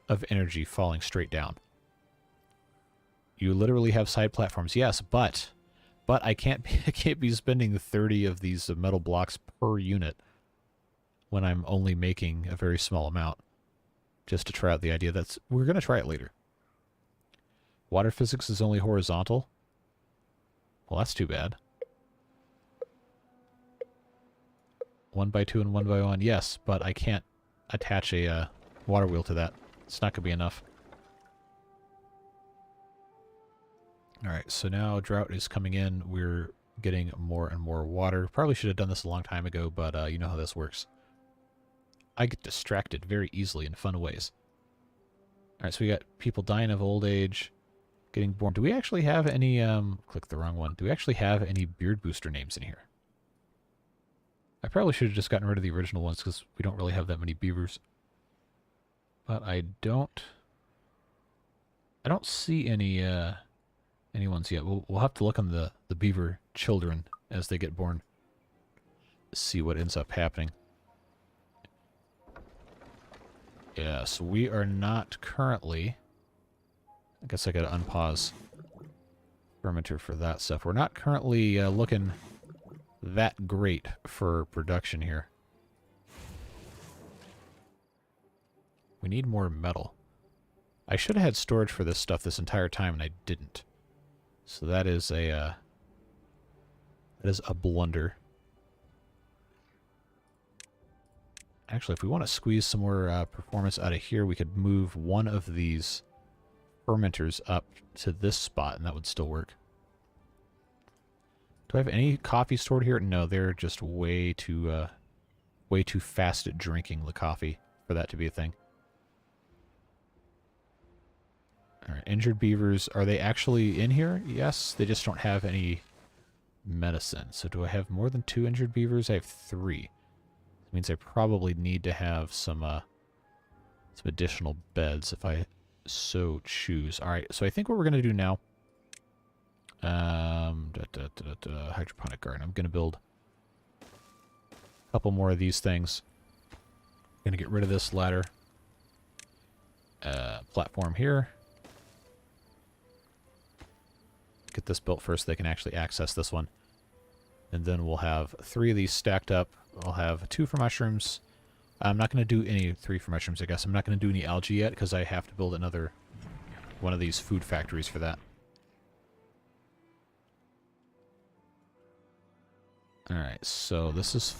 of energy falling straight down. You literally have side platforms, yes, but I can't be spending 30 of these metal blocks per unit when I'm only making a very small amount, just to try out the idea. We're going to try it later. Water physics is only horizontal. Well, that's too bad. 1x2 and 1x1, yes, but I can't attach a water wheel to that. It's not going to be enough. Alright, so now drought is coming in. We're getting more and more water. Probably should have done this a long time ago, but you know how this works. I get distracted very easily in fun ways. Alright, so we got people dying of old age, getting born. Do we actually have any, click the wrong one. Do we actually have any beard booster names in here? I probably should have just gotten rid of the original ones because we don't really have that many beavers. But I don't see any ones yet. We'll have to look on the beaver children as they get born. See what ends up happening. Yeah, so we are not currently... I guess I gotta unpause fermenter for that stuff. We're not currently looking that great for production here. We need more metal. I should have had storage for this stuff this entire time, and I didn't. So that is a blunder. Actually, if we want to squeeze some more performance out of here, we could move one of these fermenters up to this spot, and that would still work. Do I have any coffee stored here? No, they're just way too fast at drinking the coffee for that to be a thing. Alright, injured beavers. Are they actually in here? Yes, they just don't have any medicine. So do I have more than 2 injured beavers? I have 3. That means I probably need to have some additional beds if I so choose. Alright, so I think what we're going to do now... hydroponic garden. I'm going to build a couple more of these things. I'm going to get rid of this ladder. Platform here. Get this built first so they can actually access this one. And then we'll have 3 of these stacked up. I'll have 2 for mushrooms. I'm not going to do any 3 for mushrooms, I guess. I'm not going to do any algae yet because I have to build another one of these food factories for that. Alright, so this is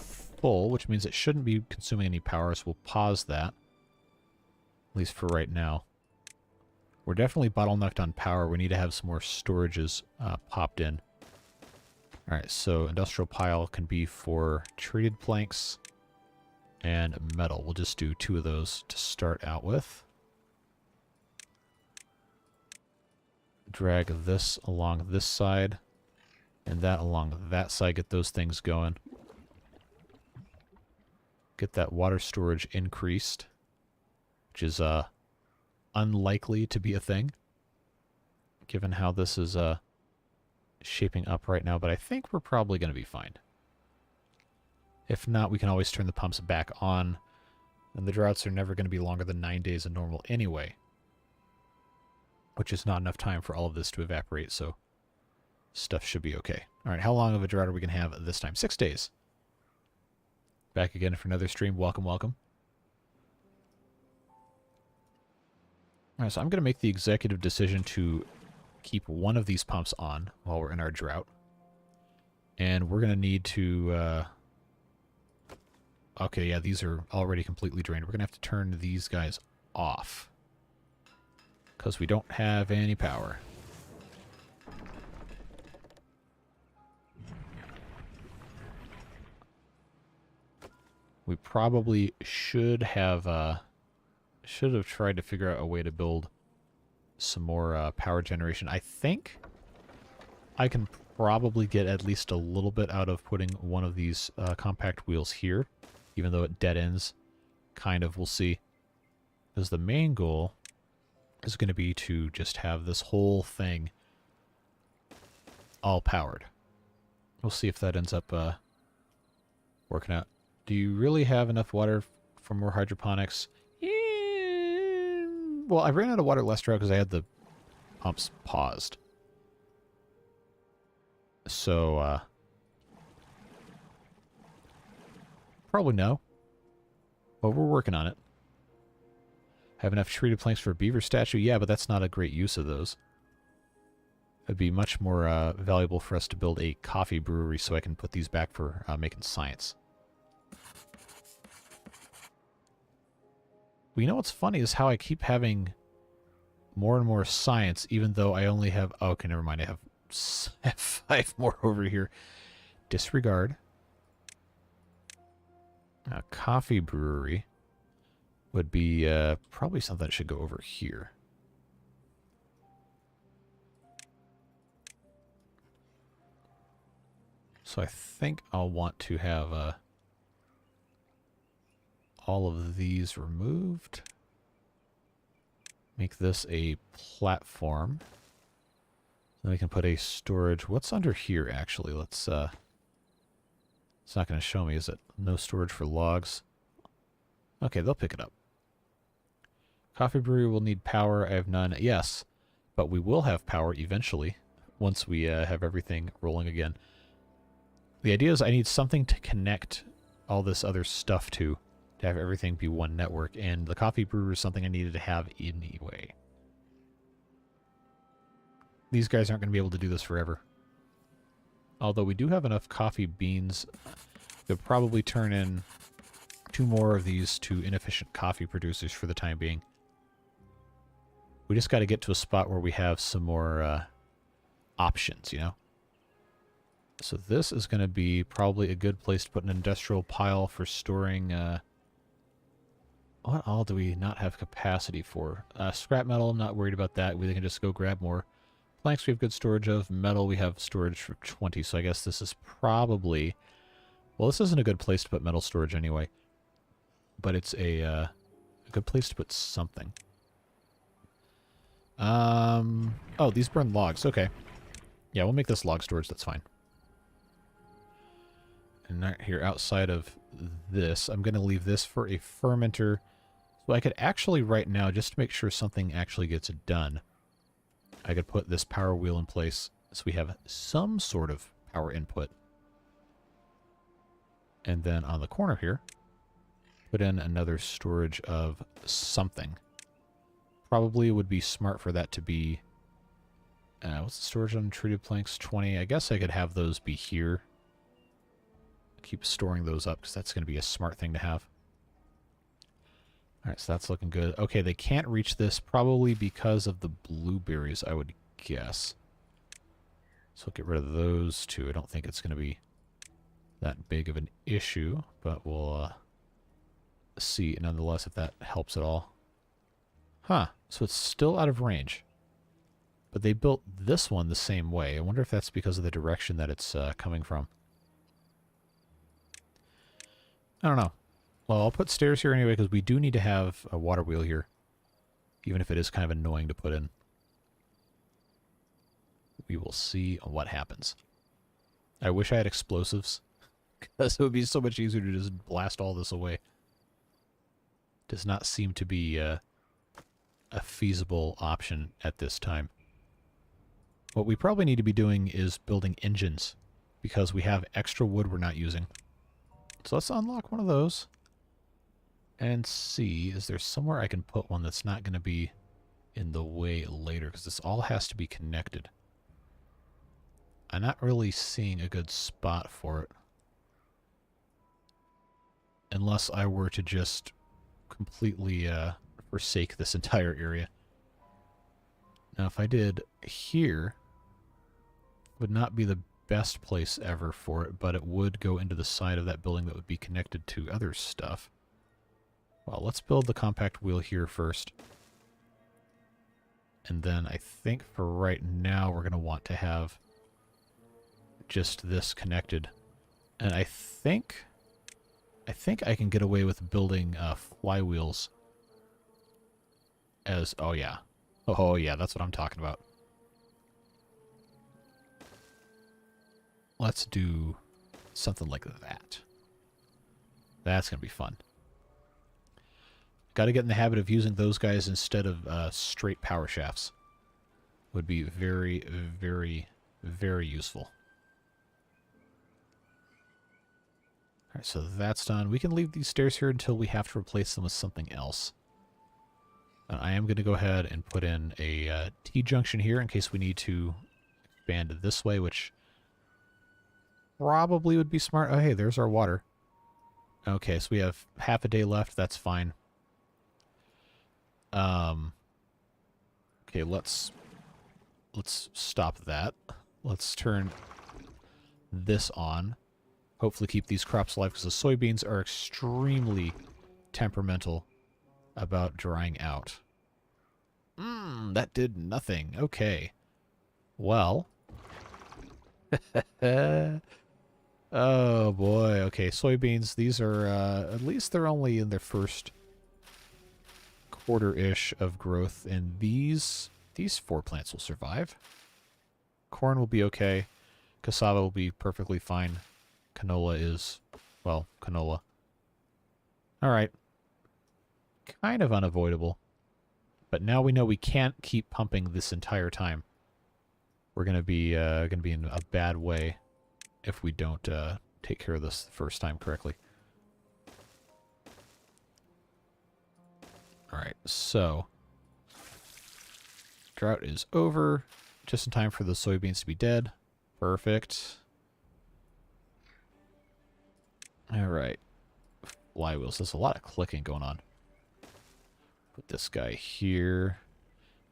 full, which means it shouldn't be consuming any power, so we'll pause that. At least for right now. We're definitely bottlenecked on power. We need to have some more storages popped in. Alright, so industrial pile can be for treated planks and metal. We'll just do 2 of those to start out with. Drag this along this side and that along that side. Get those things going. Get that water storage increased, which is unlikely to be a thing, given how this is shaping up right now, but I think we're probably going to be fine. If not, we can always turn the pumps back on, and the droughts are never going to be longer than 9 days of normal anyway, which is not enough time for all of this to evaporate, so stuff should be okay. Alright, how long of a drought are we going to have this time? 6 days. Back again for another stream. Welcome, welcome. Alright, so I'm going to make the executive decision to keep one of these pumps on while we're in our drought. And we're going to need to... okay, yeah, these are already completely drained. We're going to have to turn these guys off. Because we don't have any power. We probably should have tried to figure out a way to build some more power generation. I think I can probably get at least a little bit out of putting one of these compact wheels here, even though it dead ends. Kind of, we'll see. Because the main goal is going to be to just have this whole thing all powered. We'll see if that ends up working out. Do you really have enough water for more hydroponics? Well, I ran out of water last drought because I had the pumps paused. So, probably no. But we're working on it. Have enough treated planks for a beaver statue? Yeah, but that's not a great use of those. It'd be much more valuable for us to build a coffee brewery so I can put these back for making science. Well, you know what's funny is how I keep having more and more science, even though I only have... Oh, okay, never mind. I have 5 more over here. Disregard. A coffee brewery would be probably something that should go over here. So I think I'll want to have all of these removed. Make this a platform. Then we can put a storage. What's under here, actually? Let's, it's not going to show me, is it? No storage for logs. Okay, they'll pick it up. Coffee brewery will need power. I have none. Yes, but we will have power eventually once we have everything rolling again. The idea is I need something to connect all this other stuff to have everything be one network, and the coffee brewer is something I needed to have anyway. These guys aren't going to be able to do this forever. Although we do have enough coffee beans, they'll probably turn in 2 more of these to inefficient coffee producers for the time being. We just got to get to a spot where we have some more options, you know? So this is going to be probably a good place to put an industrial pile for storing... what all do we not have capacity for? Scrap metal, I'm not worried about that. We can just go grab more. Planks we have good storage of. Metal we have storage for 20, so I guess this is probably... Well, this isn't a good place to put metal storage anyway. But it's a good place to put something. Oh, these burn logs. Okay. Yeah, we'll make this log storage. That's fine. And not here outside of this, I'm going to leave this for a fermenter. So I could actually right now, just to make sure something actually gets done, I could put this power wheel in place so we have some sort of power input. And then on the corner here, put in another storage of something. Probably would be smart for that to be... what's the storage on treated planks? 20. I guess I could have those be here. Keep storing those up because that's going to be a smart thing to have. Alright, so that's looking good. Okay, they can't reach this probably because of the blueberries, I would guess. So we'll get rid of those two. I don't think it's going to be that big of an issue, but we'll see nonetheless if that helps at all. Huh, so it's still out of range. But they built this one the same way. I wonder if that's because of the direction that it's coming from. I don't know. Well, I'll put stairs here anyway because we do need to have a water wheel here. Even if it is kind of annoying to put in. We will see what happens. I wish I had explosives. Because it would be so much easier to just blast all this away. Does not seem to be a feasible option at this time. What we probably need to be doing is building engines. Because we have extra wood we're not using. So let's unlock one of those. And see, is there somewhere I can put one that's not going to be in the way later? Because this all has to be connected. I'm not really seeing a good spot for it. Unless I were to just completely forsake this entire area. Now, if I did here, would not be the best place ever for it, but it would go into the side of that building that would be connected to other stuff. Well, let's build the compact wheel here first. And then I think for right now we're going to want to have just this connected. And I think I can get away with building flywheels as... Oh, yeah. Oh, yeah, that's what I'm talking about. Let's do something like that. That's going to be fun. Got to get in the habit of using those guys instead of straight power shafts. Would be very, very, very useful. Alright, so that's done. We can leave these stairs here until we have to replace them with something else. And I am going to go ahead and put in a T-junction here in case we need to expand this way, which probably would be smart. Oh, hey, there's our water. Okay, so we have half a day left. That's fine. Okay, let's stop that. Let's turn this on. Hopefully keep these crops alive, because the soybeans are extremely temperamental about drying out. That did nothing. Okay. Well. Oh, boy. Okay, soybeans, these are, at least they're only in their first quarter-ish of growth, and these 4 plants will survive. Corn will be okay. Cassava will be perfectly fine. Canola is, well, canola. Alright. Kind of unavoidable. But now we know we can't keep pumping this entire time. We're gonna be in a bad way if we don't take care of this the first time correctly. Alright, so drought is over. Just in time for the soybeans to be dead. Perfect. Alright. Flywheels. There's a lot of clicking going on. Put this guy here.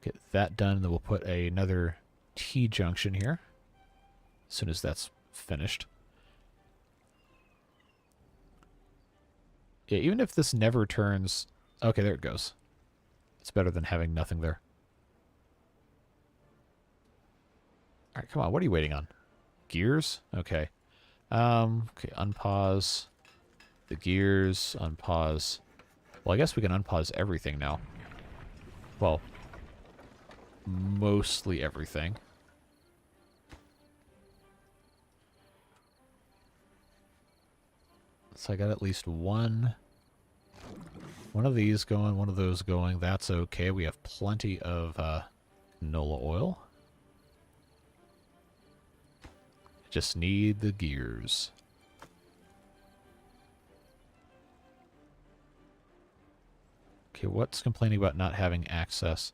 Get that done. Then we'll put another T-junction here. As soon as that's finished. Yeah, even if this never turns... Okay, there it goes. It's better than having nothing there. Alright, come on. What are you waiting on? Gears? Okay. Okay, unpause the gears, unpause. Well, I guess we can unpause everything now. Well, mostly everything. So I got at least one of these going, one of those going. That's okay. We have plenty of canola oil. Just need the gears. Okay, what's complaining about not having access?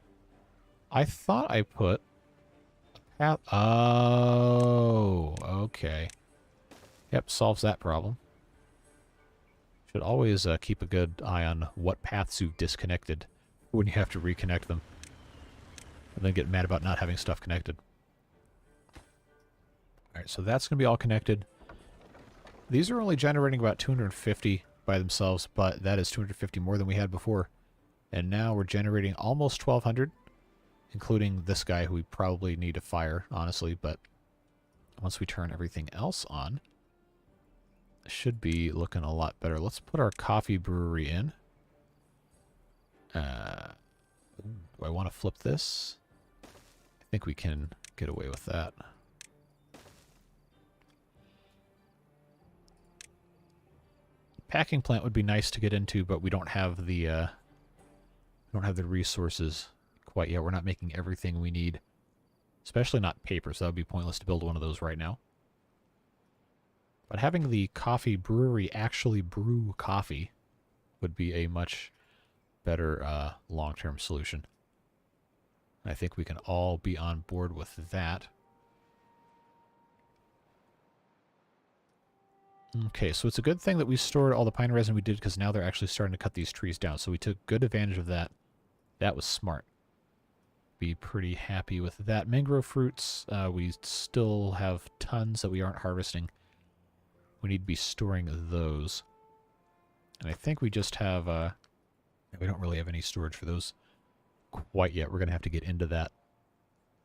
I thought I put a path... Oh, okay. Yep, solves that problem. Should always keep a good eye on what paths you've disconnected when you have to reconnect them. And then get mad about not having stuff connected. Alright, so that's going to be all connected. These are only generating about 250 by themselves, but that is 250 more than we had before. And now we're generating almost 1,200, including this guy who we probably need to fire, honestly, but once we turn everything else on, it should be looking a lot better. Let's put our coffee brewery in. Do I want to flip this? I think we can get away with that. Packing plant would be nice to get into, but we don't have the resources quite yet. We're not making everything we need, especially not paper, so that would be pointless to build one of those right now. But having the coffee brewery actually brew coffee would be a much better long-term solution. I think we can all be on board with that. Okay, so it's a good thing that we stored all the pine resin we did, because now they're actually starting to cut these trees down. So we took good advantage of that. That was smart. Be pretty happy with that. Mangrove fruits, we still have tons that we aren't harvesting. We need to be storing those. And I think we just have, we don't really have any storage for those quite yet. We're going to have to get into that.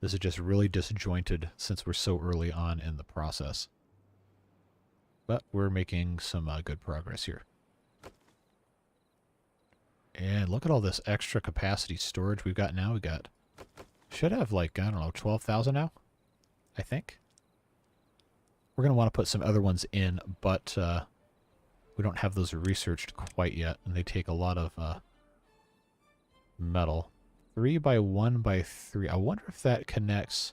This is just really disjointed since we're so early on in the process. But we're making some good progress here. And look at all this extra capacity storage we've got now. We got, should have like, I don't know, 12,000 now, I think. We're going to want to put some other ones in, but we don't have those researched quite yet, and they take a lot of metal. 3 by 1 by 3. I wonder if that connects.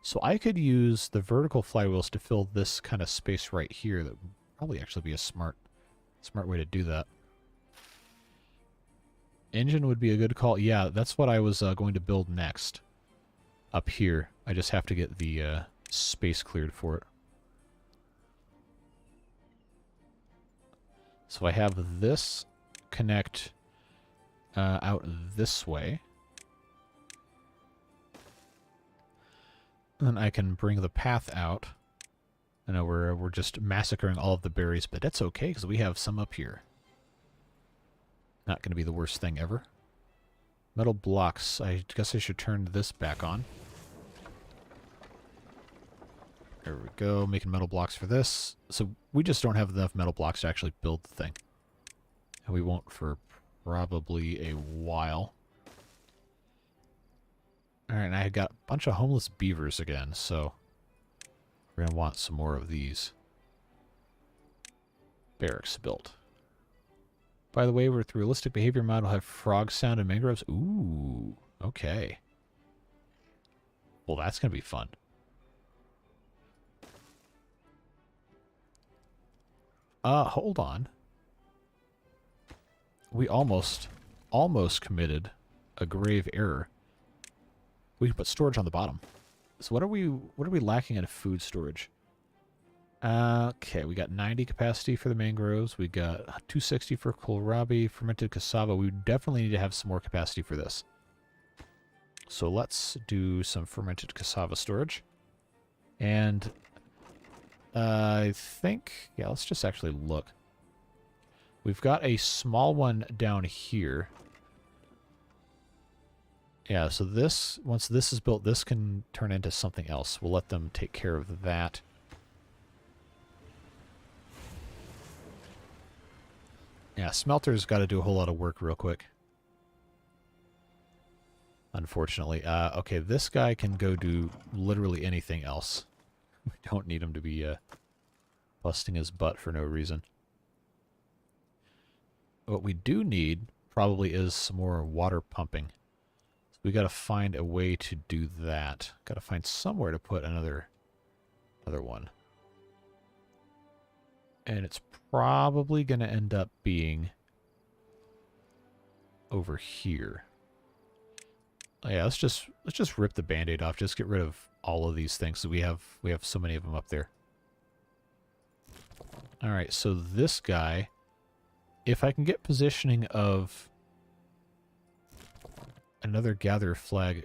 So I could use the vertical flywheels to fill this kind of space right here. That would probably actually be a smart way to do that. Engine would be a good call. Yeah, that's what I was going to build next. Up here. I just have to get the space cleared for it. So I have this connect out this way. And then I can bring the path out. I know we're just massacring all of the berries, but that's okay because we have some up here. Not going to be the worst thing ever. Metal blocks. I guess I should turn this back on. There we go, making metal blocks for this. So we just don't have enough metal blocks to actually build the thing. And we won't for probably a while. Alright, and I got a bunch of homeless beavers again, so we're going to want some more of these. Barracks built. By the way, with realistic behavior mod, we'll have frog sound and mangroves. Ooh, okay. Well, that's going to be fun. Hold on. We almost committed a grave error. We can put storage on the bottom. So what are we lacking in food storage? Okay, we got 90 capacity for the mangroves. We got 260 for kohlrabi, fermented cassava. We definitely need to have some more capacity for this. So let's do some fermented cassava storage. And I think, yeah, let's just actually look. We've got a small one down here. Yeah, so this, once this is built, this can turn into something else. We'll let them take care of that. Yeah, smelter's got to do a whole lot of work real quick. Unfortunately. Okay, this guy can go do literally anything else. We don't need him to be busting his butt for no reason. What we do need probably is some more water pumping. So we got to find a way to do that. Got to find somewhere to put another one. And it's probably going to end up being over here. Oh, yeah, let's just rip the band-aid off. Just get rid of all of these things. So we have so many of them up there. All right, so this guy, if I can get positioning of another gather flag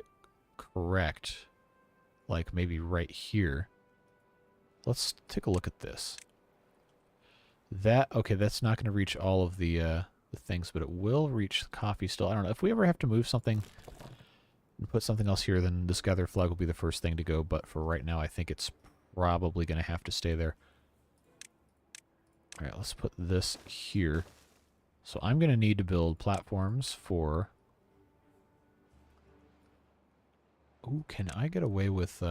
correct, like maybe right here. Let's take a look at this. That, okay, that's not going to reach all of the things, but it will reach the coffee still. I don't know. If we ever have to move something and put something else here, then this gather flag will be the first thing to go. But for right now, I think it's probably going to have to stay there. All right, let's put this here. So I'm going to need to build platforms for... Ooh, can I get away with...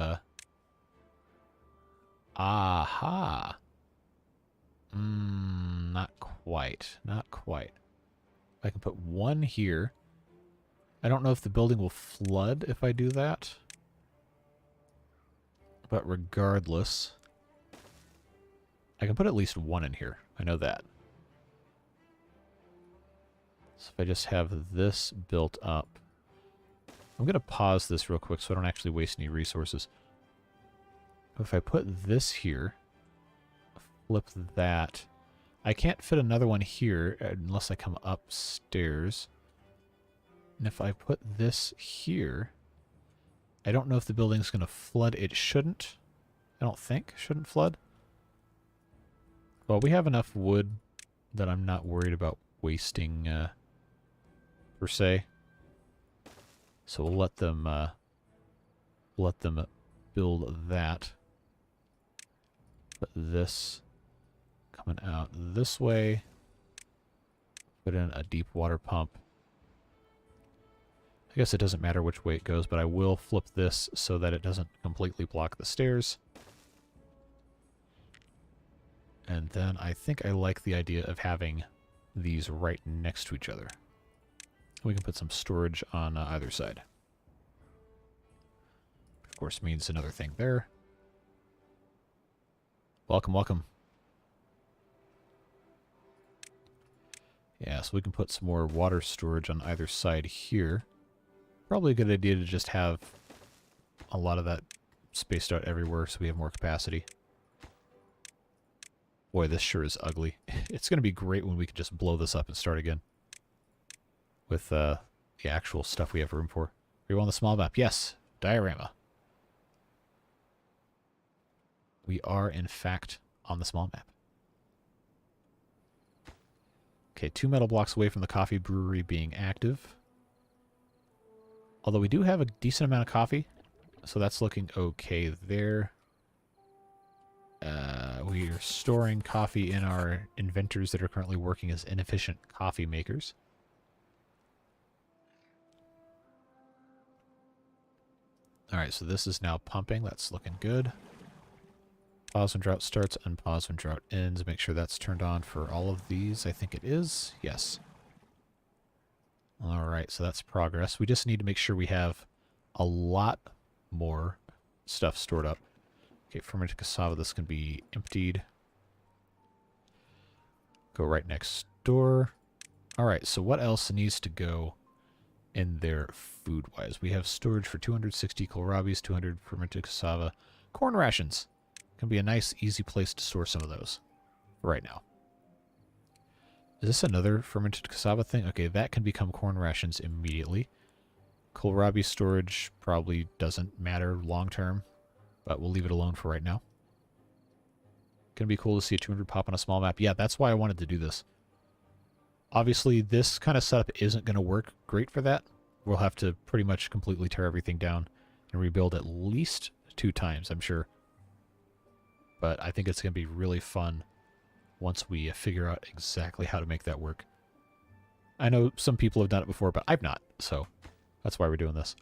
Aha! Not quite. Not quite. I can put one here. I don't know if the building will flood if I do that. But regardless, I can put at least one in here. I know that. So if I just have this built up. I'm going to pause this real quick so I don't actually waste any resources. If I put this here, flip that. I can't fit another one here unless I come upstairs. And if I put this here, I don't know if the building's going to flood. It shouldn't. I don't think. Shouldn't flood. Well, we have enough wood that I'm not worried about wasting, per se. So we'll let them build that. Put this coming out this way. Put in a deep water pump. I guess it doesn't matter which way it goes, but I will flip this so that it doesn't completely block the stairs. And then I think I like the idea of having these right next to each other. We can put some storage on either side. Of course, means another thing there. Welcome, welcome. Yeah, so we can put some more water storage on either side here. Probably a good idea to just have a lot of that spaced out everywhere so we have more capacity. Boy, this sure is ugly. It's going to be great when we can just blow this up and start again. With the actual stuff we have room for. Are you on the small map? Yes. Diorama. We are, in fact, on the small map. Okay, 2 metal blocks away from the coffee brewery being active. Although we do have a decent amount of coffee, so that's looking okay there. We are storing coffee in our inventors that are currently working as inefficient coffee makers. Alright, so this is now pumping. That's looking good. Pause when drought starts, unpause when drought ends. Make sure that's turned on for all of these. I think it is. Yes. Alright, so that's progress. We just need to make sure we have a lot more stuff stored up. Okay, fermented cassava, this can be emptied. Go right next door. Alright, so what else needs to go in there food-wise? We have storage for 260 kohlrabies, 200 fermented cassava. Corn rations. Can be a nice, easy place to store some of those right now. Is this another fermented cassava thing? Okay, that can become corn rations immediately. Kohlrabi storage probably doesn't matter long-term, but we'll leave it alone for right now. Gonna be cool to see a 200 pop on a small map. Yeah, that's why I wanted to do this. Obviously, this kind of setup isn't going to work great for that. We'll have to pretty much completely tear everything down and rebuild at least 2 times, I'm sure. But I think it's going to be really fun once we figure out exactly how to make that work. I know some people have done it before, but I've not, so that's why we're doing this.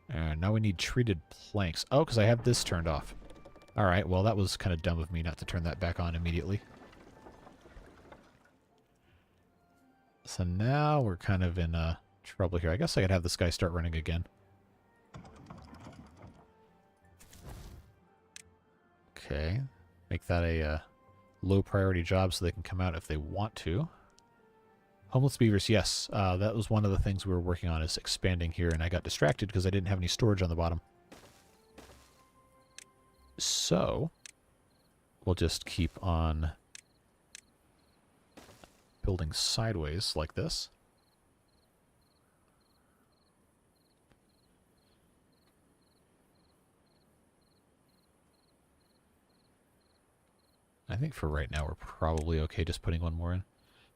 And now we need treated planks. Oh, because I have this turned off. Alright, well that was kind of dumb of me not to turn that back on immediately. So now we're kind of in trouble here. I guess I could have this guy start running again. Okay. Make that a low priority job so they can come out if they want to. Homeless beavers, yes. That was one of the things we were working on, is expanding here, and I got distracted because I didn't have any storage on the bottom. So, we'll just keep on building sideways like this. I think for right now we're probably okay just putting one more in.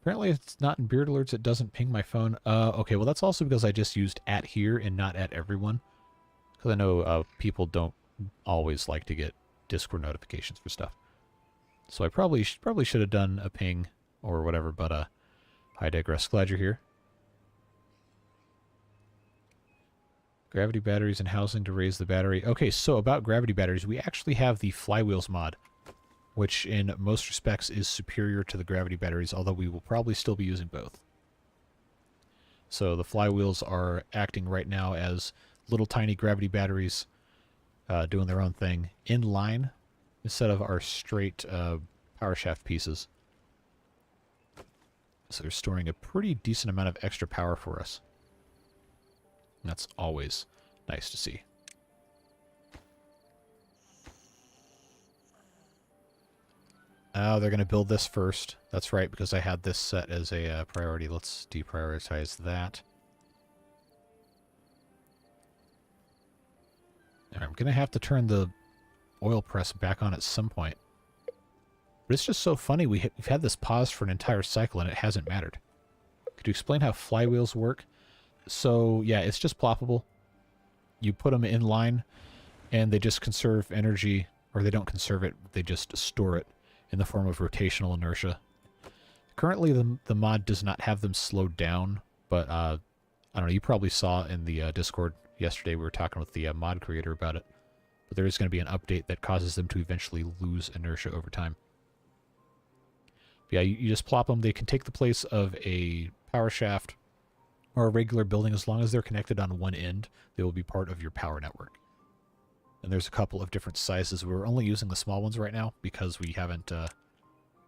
Apparently it's not in beard alerts, it doesn't ping my phone. Okay, well that's also because I just used @ here and not @ everyone. Because I know people don't always like to get Discord notifications for stuff. So I probably should have done a ping or whatever, but I digress. Glad you're here. Gravity batteries and housing to raise the battery. Okay, so about gravity batteries, we actually have the flywheels mod, which in most respects is superior to the gravity batteries, although we will probably still be using both. So the flywheels are acting right now as little tiny gravity batteries doing their own thing in line instead of our straight power shaft pieces. So they're storing a pretty decent amount of extra power for us. And that's always nice to see. Oh, they're going to build this first. That's right, because I had this set as a priority. Let's deprioritize that. I'm going to have to turn the oil press back on at some point. But it's just so funny. We've had this pause for an entire cycle and it hasn't mattered. Could you explain how flywheels work? So, yeah, it's just ploppable. You put them in line and they just conserve energy, or they don't conserve it, they just store it in the form of rotational inertia. Currently, the mod does not have them slowed down, but I don't know, you probably saw in the Discord yesterday we were talking with the mod creator about it. But there is going to be an update that causes them to eventually lose inertia over time. But yeah, you just plop them. They can take the place of a power shaft or a regular building. As long as they're connected on one end, they will be part of your power network. And there's a couple of different sizes. We're only using the small ones right now because we haven't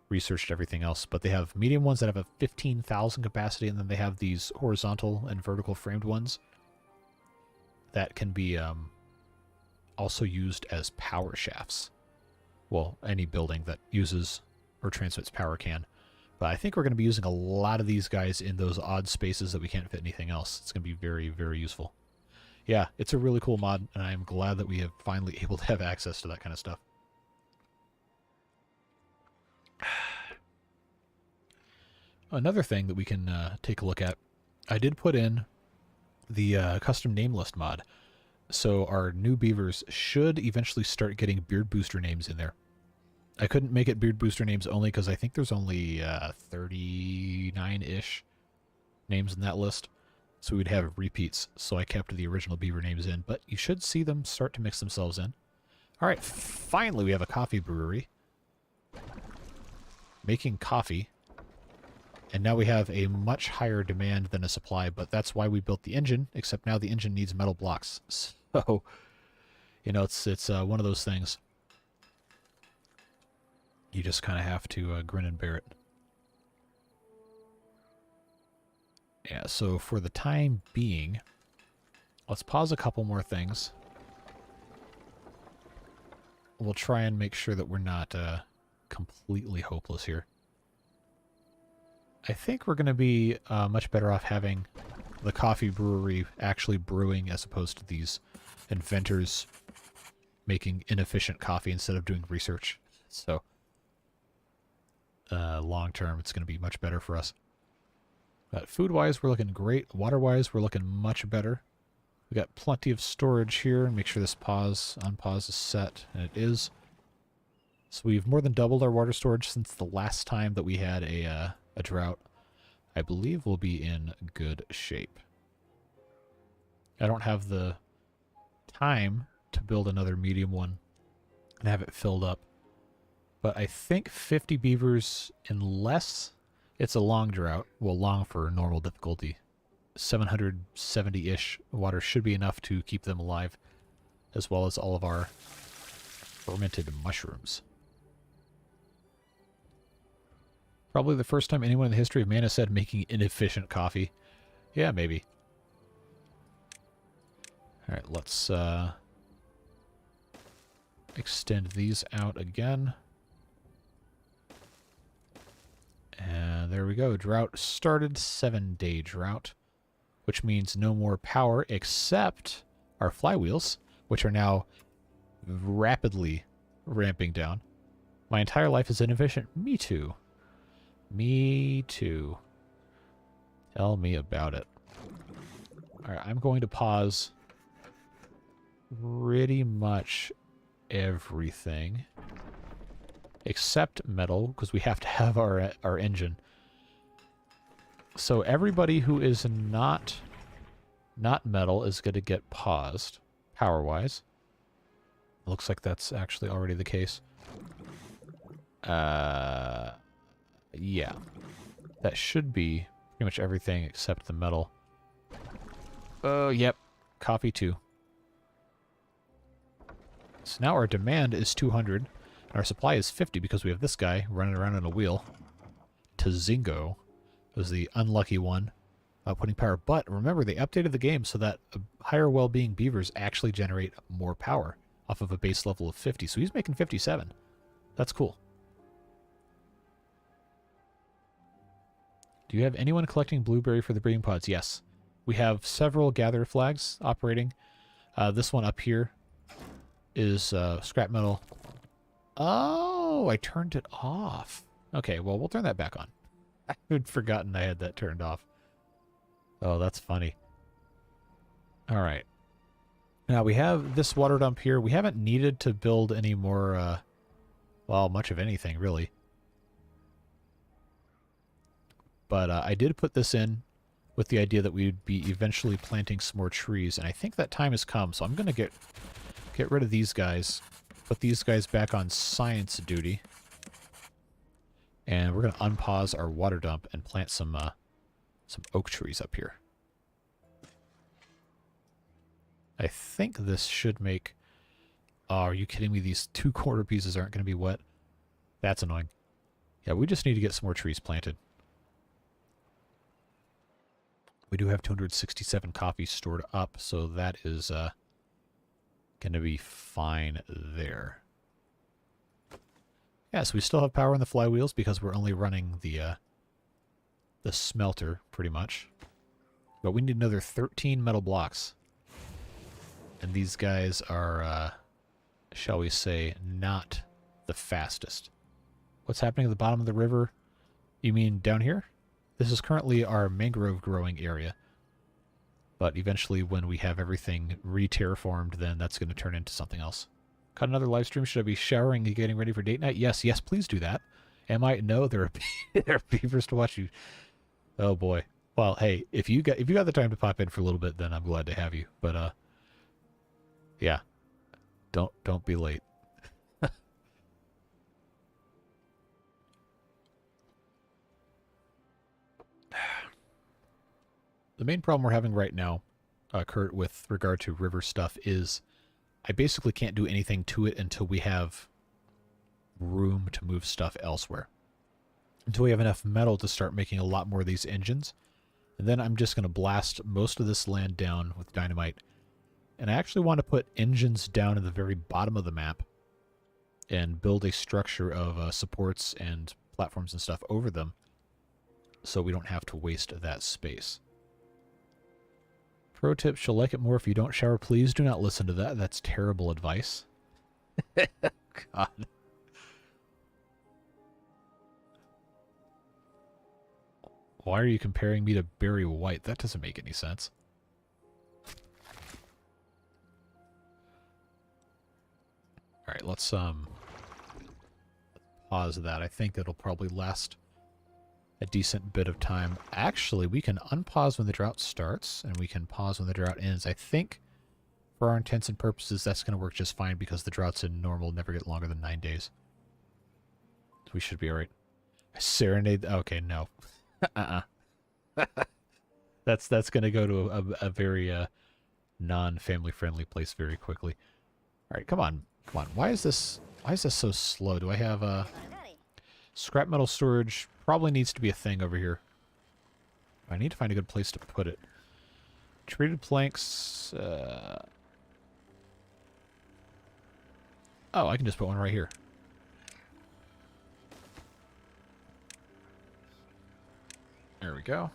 researched everything else. But they have medium ones that have a 15,000 capacity, and then they have these horizontal and vertical framed ones that can be also used as power shafts. Well, any building that uses or transmits power can. But I think we're going to be using a lot of these guys in those odd spaces that we can't fit anything else. It's going to be very, very useful. Yeah, it's a really cool mod, and I am glad that we have finally able to have access to that kind of stuff. Another thing that we can take a look at, I did put in the custom name list mod. So our new beavers should eventually start getting beard booster names in there. I couldn't make it beard booster names only because I think there's only 39-ish names in that list. So we'd have repeats, so I kept the original beaver names in, but you should see them start to mix themselves in. Alright, finally we have a coffee brewery. Making coffee. And now we have a much higher demand than a supply, but that's why we built the engine, except now the engine needs metal blocks. So, you know, it's one of those things. You just kind of have to grin and bear it. Yeah, so for the time being, let's pause a couple more things. We'll try and make sure that we're not completely hopeless here. I think we're going to be much better off having the coffee brewery actually brewing as opposed to these inventors making inefficient coffee instead of doing research. So, long term, it's going to be much better for us. But food-wise, we're looking great. Water-wise, we're looking much better. We got plenty of storage here. Make sure this unpause is set, and it is. So we've more than doubled our water storage since the last time that we had a drought. I believe we'll be in good shape. I don't have the time to build another medium one and have it filled up. But I think 50 beavers, unless it's a long drought, well, long for normal difficulty, 770-ish water should be enough to keep them alive, as well as all of our fermented mushrooms. Probably the first time anyone in the history of mana said making inefficient coffee. Yeah, maybe. Alright, let's extend these out again. And there we go. Drought started. 7-day drought. Which means no more power except our flywheels, which are now rapidly ramping down. My entire life is inefficient. Me too. Me too. Tell me about it. Alright, I'm going to pause pretty much everything. Except metal, because we have to have our engine. So everybody who is not metal is going to get paused, power-wise. Looks like that's actually already the case. Yeah. That should be pretty much everything except the metal. Oh, yep. Coffee too. So now our demand is 200. Our supply is 50 because we have this guy running around in a wheel. Tazingo was the unlucky one putting power. But remember, they updated the game so that higher well-being beavers actually generate more power off of a base level of 50. So he's making 57. That's cool. Do you have anyone collecting blueberry for the breeding pods? Yes. We have several gather flags operating. This one up here is scrap metal. Oh, I turned it off. Okay, well, we'll turn that back on. I had forgotten I had that turned off. Oh, that's funny. All right. Now, we have this water dump here. We haven't needed to build any more, well, much of anything, really. But I did put this in with the idea that we would be eventually planting some more trees, and I think that time has come, so I'm going to get rid of these guys, put these guys back on science duty, and we're going to unpause our water dump and plant some oak trees up here. I think this should make... Oh, are you kidding me? These 2 quarter pieces aren't going to be wet. That's annoying. Yeah, we just need to get some more trees planted. We do have 267 coffee stored up, so that is going to be fine there. Yeah, so we still have power in the flywheels because we're only running the smelter, pretty much. But we need another 13 metal blocks. And these guys are, shall we say, not the fastest. What's happening at the bottom of the river? You mean down here? This is currently our mangrove growing area. But eventually when we have everything re-terraformed, then that's going to turn into something else. Cut another live stream. Should I be showering and getting ready for date night? Yes, yes, please do that. Am I? No, there are beavers to watch you. Oh boy. Well, hey, if you got the time to pop in for a little bit, then I'm glad to have you. But yeah. Don't be late. The main problem we're having right now, Kurt, with regard to river stuff is I basically can't do anything to it until we have room to move stuff elsewhere. Until we have enough metal to start making a lot more of these engines. And then I'm just going to blast most of this land down with dynamite. And I actually want to put engines down in the very bottom of the map and build a structure of supports and platforms and stuff over them so we don't have to waste that space. Pro tip, she'll like it more if you don't shower. Please do not listen to that. That's terrible advice. God. Why are you comparing me to Barry White? That doesn't make any sense. Alright, let's pause that. I think it'll probably last a decent bit of time. Actually, we can unpause when the drought starts, and we can pause when the drought ends. I think, for our intents and purposes, that's going to work just fine because the droughts in normal never get longer than 9 days. So we should be alright. Serenade... Okay, no. That's going to go to a very non-family friendly place very quickly. Alright, come on. Come on. Why is this so slow? Do I have scrap metal storage? Probably needs to be a thing over here. I need to find a good place to put it. Treated planks. Oh, I can just put one right here. There we go.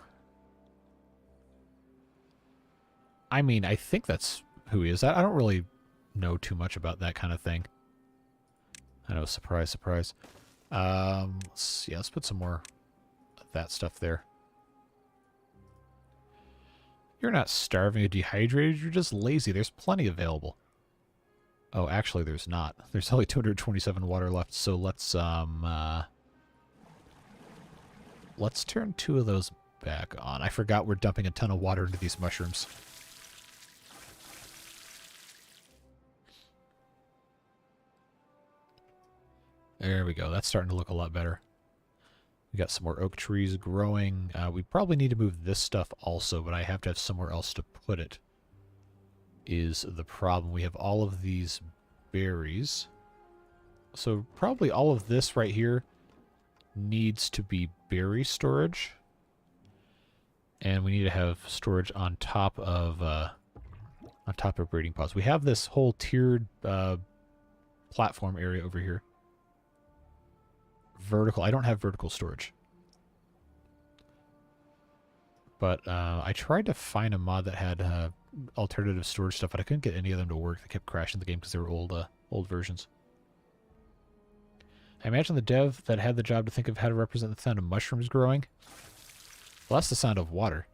I mean, I think that's who he is. I don't really know too much about that kind of thing. I know, surprise, surprise. Let's put some more of that stuff there. You're not starving or dehydrated, you're just lazy. There's plenty available. Oh, actually there's not. There's only 227 water left, so let's turn 2 of those back on. I forgot we're dumping a ton of water into these mushrooms. There we go. That's starting to look a lot better. We got some more oak trees growing. We probably need to move this stuff also, but I have to have somewhere else to put it. Is the problem. We have all of these berries. So probably all of this right here needs to be berry storage. And we need to have storage on top of breeding pods. We have this whole tiered platform area over here. Vertical. I don't have vertical storage. But I tried to find a mod that had alternative storage stuff, but I couldn't get any of them to work. They kept crashing the game because they were old versions. I imagine the dev that had the job to think of how to represent the sound of mushrooms growing. Well, that's the sound of water.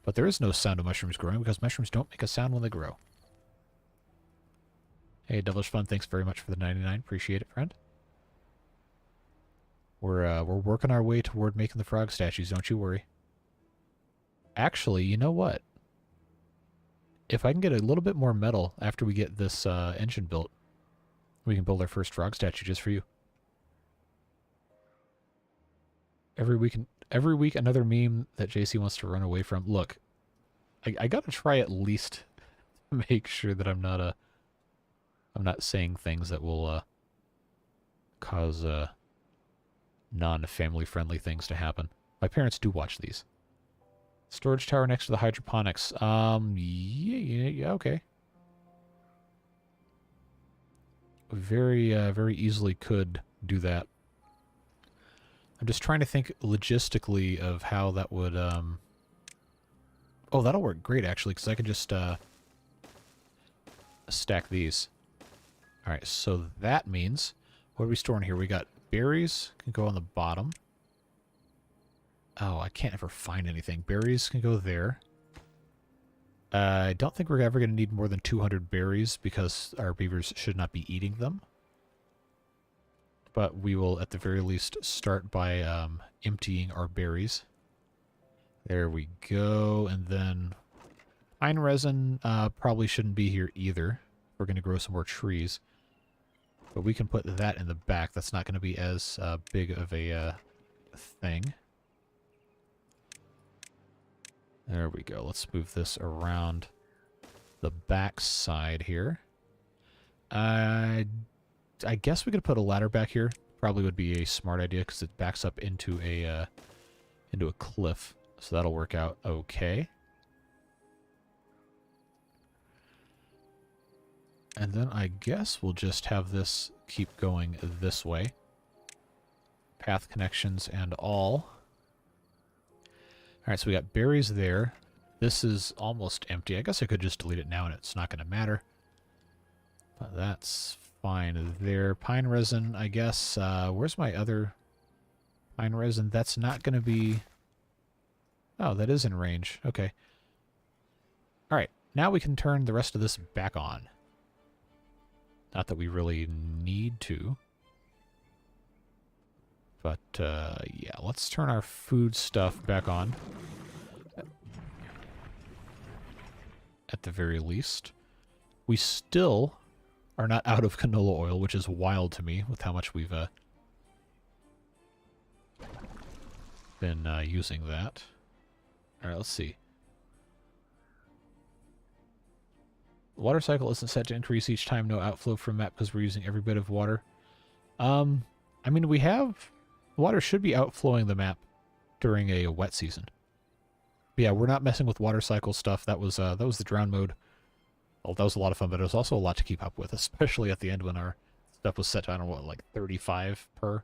But there is no sound of mushrooms growing because mushrooms don't make a sound when they grow. Hey, Devilish Fun, thanks very much for the 99. Appreciate it, friend. We're working our way toward making the frog statues, don't you worry. Actually, you know what? If I can get a little bit more metal after we get this engine built, we can build our first frog statue just for you. Every week another meme that JC wants to run away from. Look, I gotta try at least to make sure that I'm not saying things that will cause non-family friendly things to happen. My parents do watch these. Storage tower next to the hydroponics. Yeah, okay. Very easily could do that. I'm just trying to think logistically of how that would, Oh, that'll work great, actually, because I can just, stack these. Alright, so that means, what are we storing here? We got berries, can go on the bottom. Oh, I can't ever find anything. Berries can go there. I don't think we're ever going to need more than 200 berries because our beavers should not be eating them. But we will, at the very least, start by emptying our berries. There we go. And then pine resin probably shouldn't be here either. We're going to grow some more trees. But we can put that in the back. That's not going to be as big of a thing. There we go. Let's move this around the back side here. I guess we could put a ladder back here. Probably would be a smart idea because it backs up into a cliff. So that'll work out okay. And then I guess we'll just have this keep going this way. Path connections and all. Alright, so we got berries there. This is almost empty. I guess I could just delete it now and it's not going to matter. But that's fine there. Pine resin, I guess. Where's my other pine resin? That's not going to be... Oh, that is in range. Okay. Alright, now we can turn the rest of this back on. Not that we really need to. But, yeah, let's turn our food stuff back on. At the very least. We still are not out of canola oil, which is wild to me with how much we've been using that. Alright, let's see. The water cycle isn't set to increase each time no outflow from map because we're using every bit of water. I mean, we have... Water should be outflowing the map during a wet season. But yeah, we're not messing with water cycle stuff. That was the drown mode. Well, that was a lot of fun, but it was also a lot to keep up with, especially at the end when our stuff was set to, I don't know, what, like 35 per.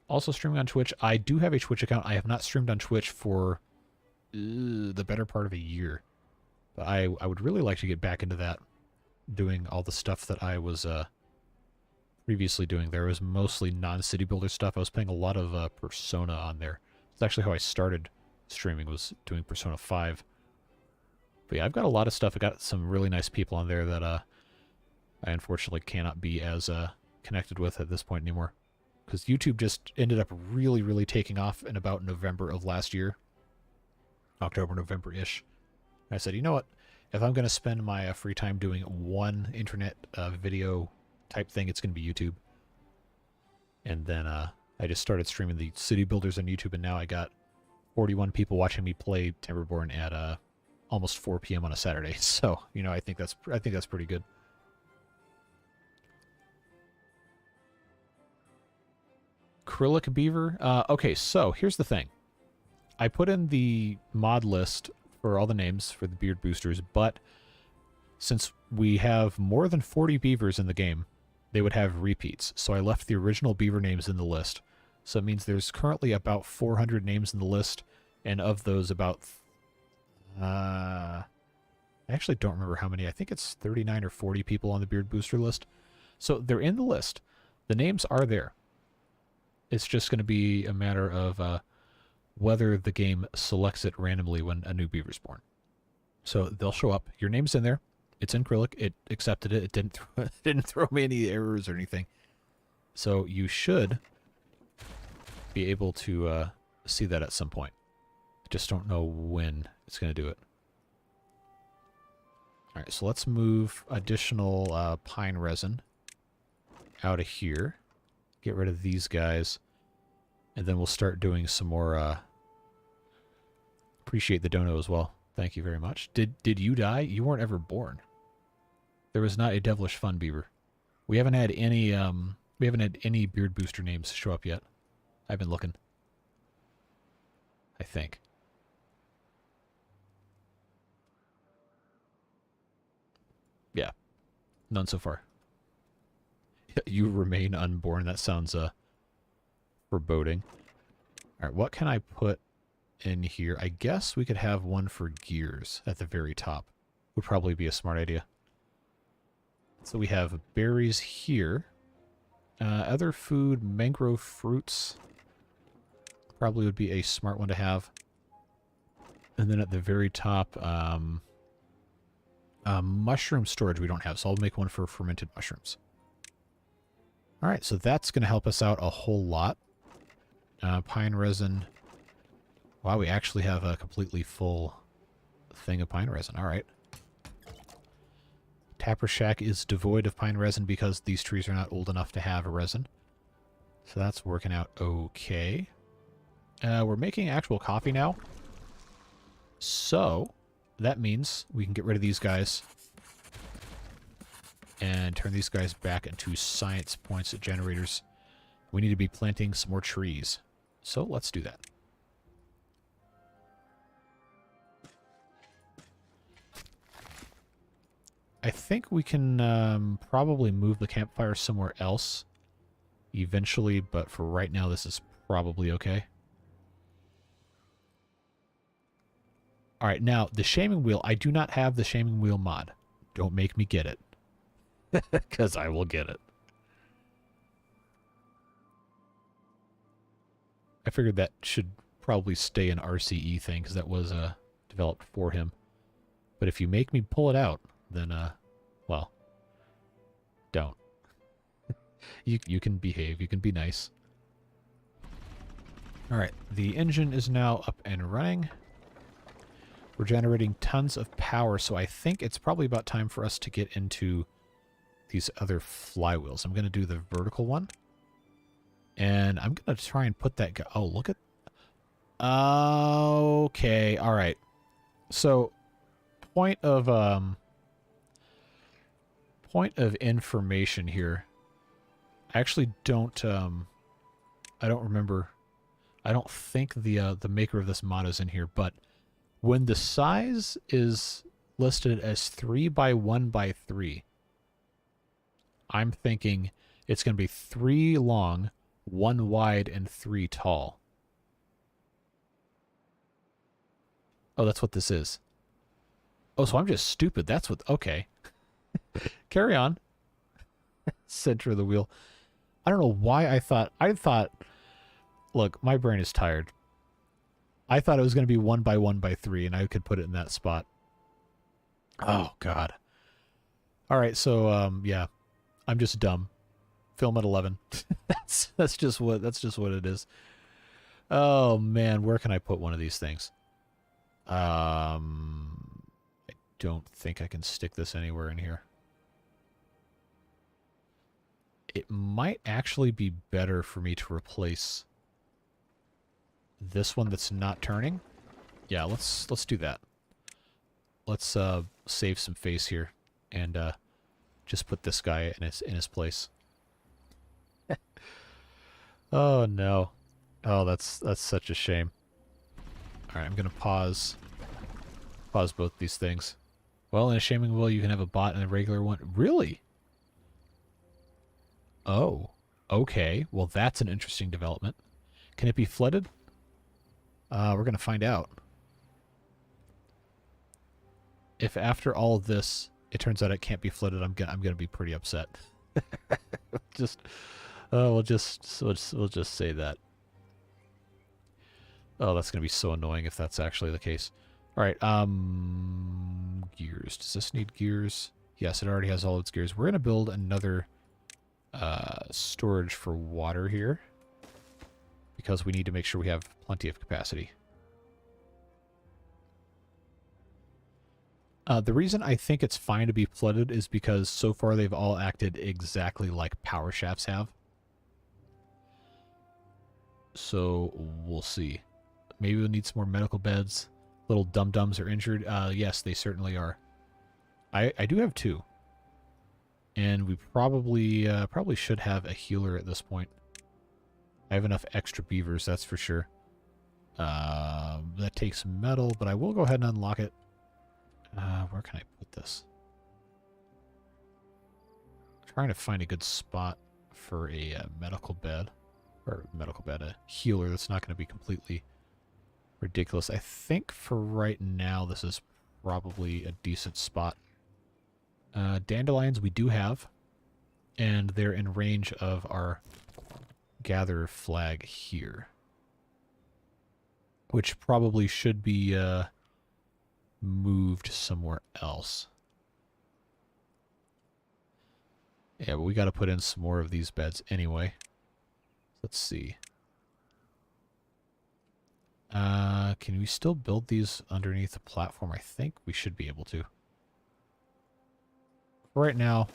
Also streaming on Twitch. I do have a Twitch account. I have not streamed on Twitch for the better part of a year. But I would really like to get back into that, doing all the stuff that I was previously doing. There was mostly non-city builder stuff. I was playing a lot of Persona on there. It's actually how I started streaming, was doing Persona 5. But yeah, I've got a lot of stuff. I got some really nice people on there that I unfortunately cannot be as connected with at this point anymore. Because YouTube just ended up really, really taking off in about November of last year. October, November-ish. I said, you know what? If I'm going to spend my free time doing one internet video type thing, it's going to be YouTube. And then I just started streaming the city builders on YouTube, and now I got 41 people watching me play Timberborn at almost 4 p.m. on a Saturday. So, you know, I think that's pretty good. Acrylic beaver. Okay, so here's the thing. I put in the mod list for all the names for the beard boosters, but since we have more than 40 beavers in the game, they would have repeats. So I left the original beaver names in the list. So it means there's currently about 400 names in the list, and of those about... I actually don't remember how many. I think it's 39 or 40 people on the Beard Booster list. So they're in the list. The names are there. It's just going to be a matter of whether the game selects it randomly when a new beaver's born. So they'll show up. Your name's in there. It's in acrylic. It accepted it. It didn't throw me any errors or anything. So you should be able to see that at some point. I just don't know when it's going to do it. All right, so let's move additional pine resin out of here. Get rid of these guys. And then we'll start doing some more... appreciate the dono as well. Thank you very much. Did you die? You weren't ever born. There was not a Devilish Fun Beaver. We haven't had any Beard Booster names show up yet. I've been looking. I think. Yeah. None so far. You remain unborn. That sounds foreboding. Alright, what can I put in here? I guess we could have one for gears at the very top. Would probably be a smart idea. So we have berries here. Other food, mangrove fruits. Probably would be a smart one to have. And then at the very top, mushroom storage we don't have, so I'll make one for fermented mushrooms. Alright, so that's going to help us out a whole lot. Pine resin. Wow, we actually have a completely full thing of pine resin. Alright. Tapper Shack is devoid of pine resin because these trees are not old enough to have a resin. So that's working out okay. We're making actual coffee now. So that means we can get rid of these guys and turn these guys back into science points at generators. We need to be planting some more trees. So let's do that. I think we can probably move the campfire somewhere else eventually, but for right now this is probably okay. Alright, now the shaming wheel. I do not have the shaming wheel mod. Don't make me get it. Because I will get it. I figured that should probably stay an RCE thing, because that was developed for him. But if you make me pull it out, then, well, don't. You can behave. You can be nice. Alright, the engine is now up and running. We're generating tons of power, so I think it's probably about time for us to get into these other flywheels. I'm going to do the vertical one. And I'm going to try and put that... Oh, look at... Okay, alright. So, point of information here. I actually don't... I don't remember... I don't think the maker of this mod is in here, but when the size is listed as 3 by 1 by 3, I'm thinking it's going to be 3 long, 1 wide, and 3 tall. Oh, that's what this is. Oh, so I'm just stupid. That's what... Okay. Carry on. Center of the wheel. I don't know why I thought... Look, my brain is tired. I thought it was going to be 1 by 1 by 3, and I could put it in that spot. Oh, God. Alright, so, yeah. I'm just dumb. Film at 11. that's just what it is. Oh, man. Where can I put one of these things? I don't think I can stick this anywhere in here. It might actually be better for me to replace this one that's not turning. Yeah, let's do that. Let's save some face here and just put this guy in his place. Oh no. Oh, that's such a shame. All right, I'm gonna pause both these things. Well, in a shaming wheel, you can have a bot and a regular one. Really? Oh, okay. Well, that's an interesting development. Can it be flooded? We're going to find out. If after all of this, it turns out it can't be flooded, I'm gonna be pretty upset. We'll just say that. Oh, that's gonna be so annoying if that's actually the case. All right, gears. Does this need gears? Yes, it already has all its gears. We're gonna build another storage for water here because we need to make sure we have plenty of capacity. The reason I think it's fine to be flooded is because so far they've all acted exactly like power shafts have. So we'll see. Maybe we'll need some more medical beds. Little dum-dums are injured. Yes, they certainly are. I do have 2. And we probably should have a healer at this point. I have enough extra beavers, that's for sure. That takes metal, but I will go ahead and unlock it. Where can I put this? I'm trying to find a good spot for a medical bed. Or a healer that's not going to be completely ridiculous. I think for right now this is probably a decent spot. Dandelions we do have, and they're in range of our gather flag here, which probably should be moved somewhere else. Yeah, but we got to put in some more of these beds anyway. Let's see. Can we still build these underneath the platform? I think we should be able to. For right now,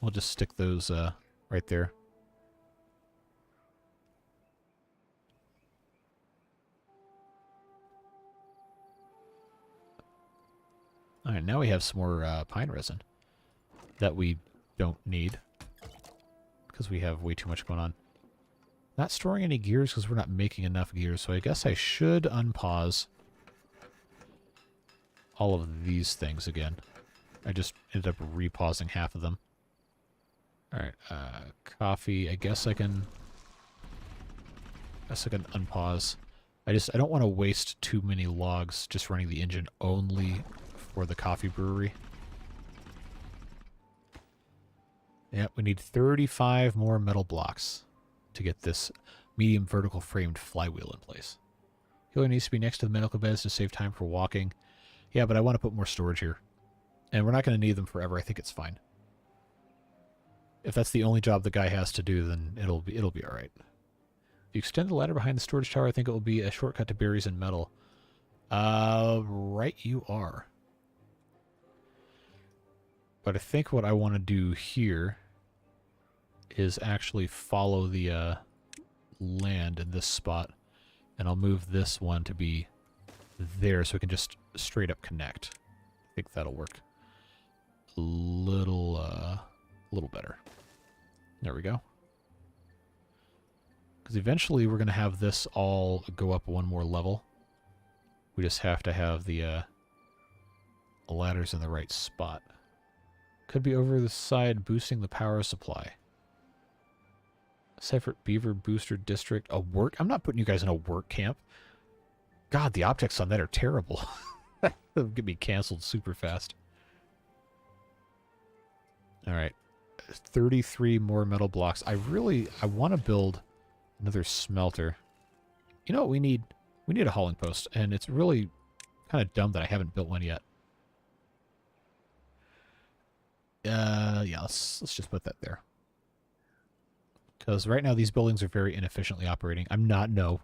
we'll just stick those right there. Alright, now we have some more pine resin that we don't need because we have way too much going on. Not storing any gears because we're not making enough gears, so I guess I should unpause all of these things again. I just ended up repausing half of them. Alright, coffee. I guess I can unpause. I don't want to waste too many logs just running the engine only for the coffee brewery. Yep, we need 35 more metal blocks to get this medium vertical framed flywheel in place. Healer needs to be next to the medical beds to save time for walking. Yeah, but I want to put more storage here. And we're not going to need them forever. I think it's fine. If that's the only job the guy has to do, then it'll be all right. If you extend the ladder behind the storage tower, I think it will be a shortcut to berries and metal. Right you are. But I think what I want to do here is actually follow the land in this spot. And I'll move this one to be there so we can just straight up connect. I think that'll work. A little better. There we go. Because eventually we're going to have this all go up one more level. We just have to have the ladders in the right spot. Could be over the side boosting the power supply. Separate Beaver Booster District. A work? I'm not putting you guys in a work camp. God, the optics on that are terrible. They'll get me canceled super fast. Alright. 33 more metal blocks. I want to build another smelter. You know what we need? We need a hauling post, and it's really kind of dumb that I haven't built one yet. Yeah, let's just put that there. Because right now these buildings are very inefficiently operating. No.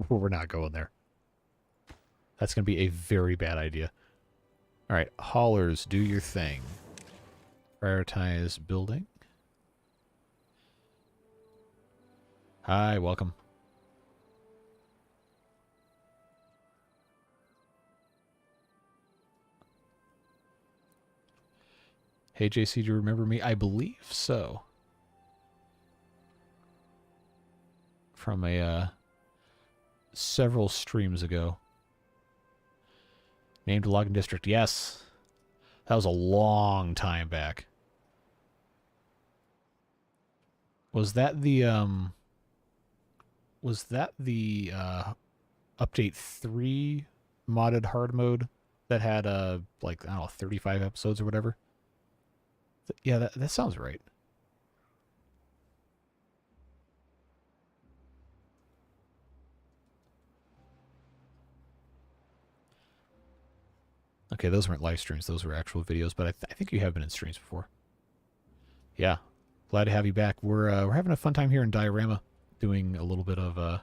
We're not going there. That's going to be a very bad idea. Alright, haulers, do your thing. Prioritize building. Hi, welcome. Hey JC, do you remember me? I believe so. From a several streams ago. Named Logging District, yes. That was a long time back. Was that the Was that the update 3 modded hard mode that had like, I don't know, 35 episodes or whatever? Yeah, that sounds right. Okay, those weren't live streams. Those were actual videos, but I think you have been in streams before. Yeah, glad to have you back. We're having a fun time here in Diorama, doing a little bit of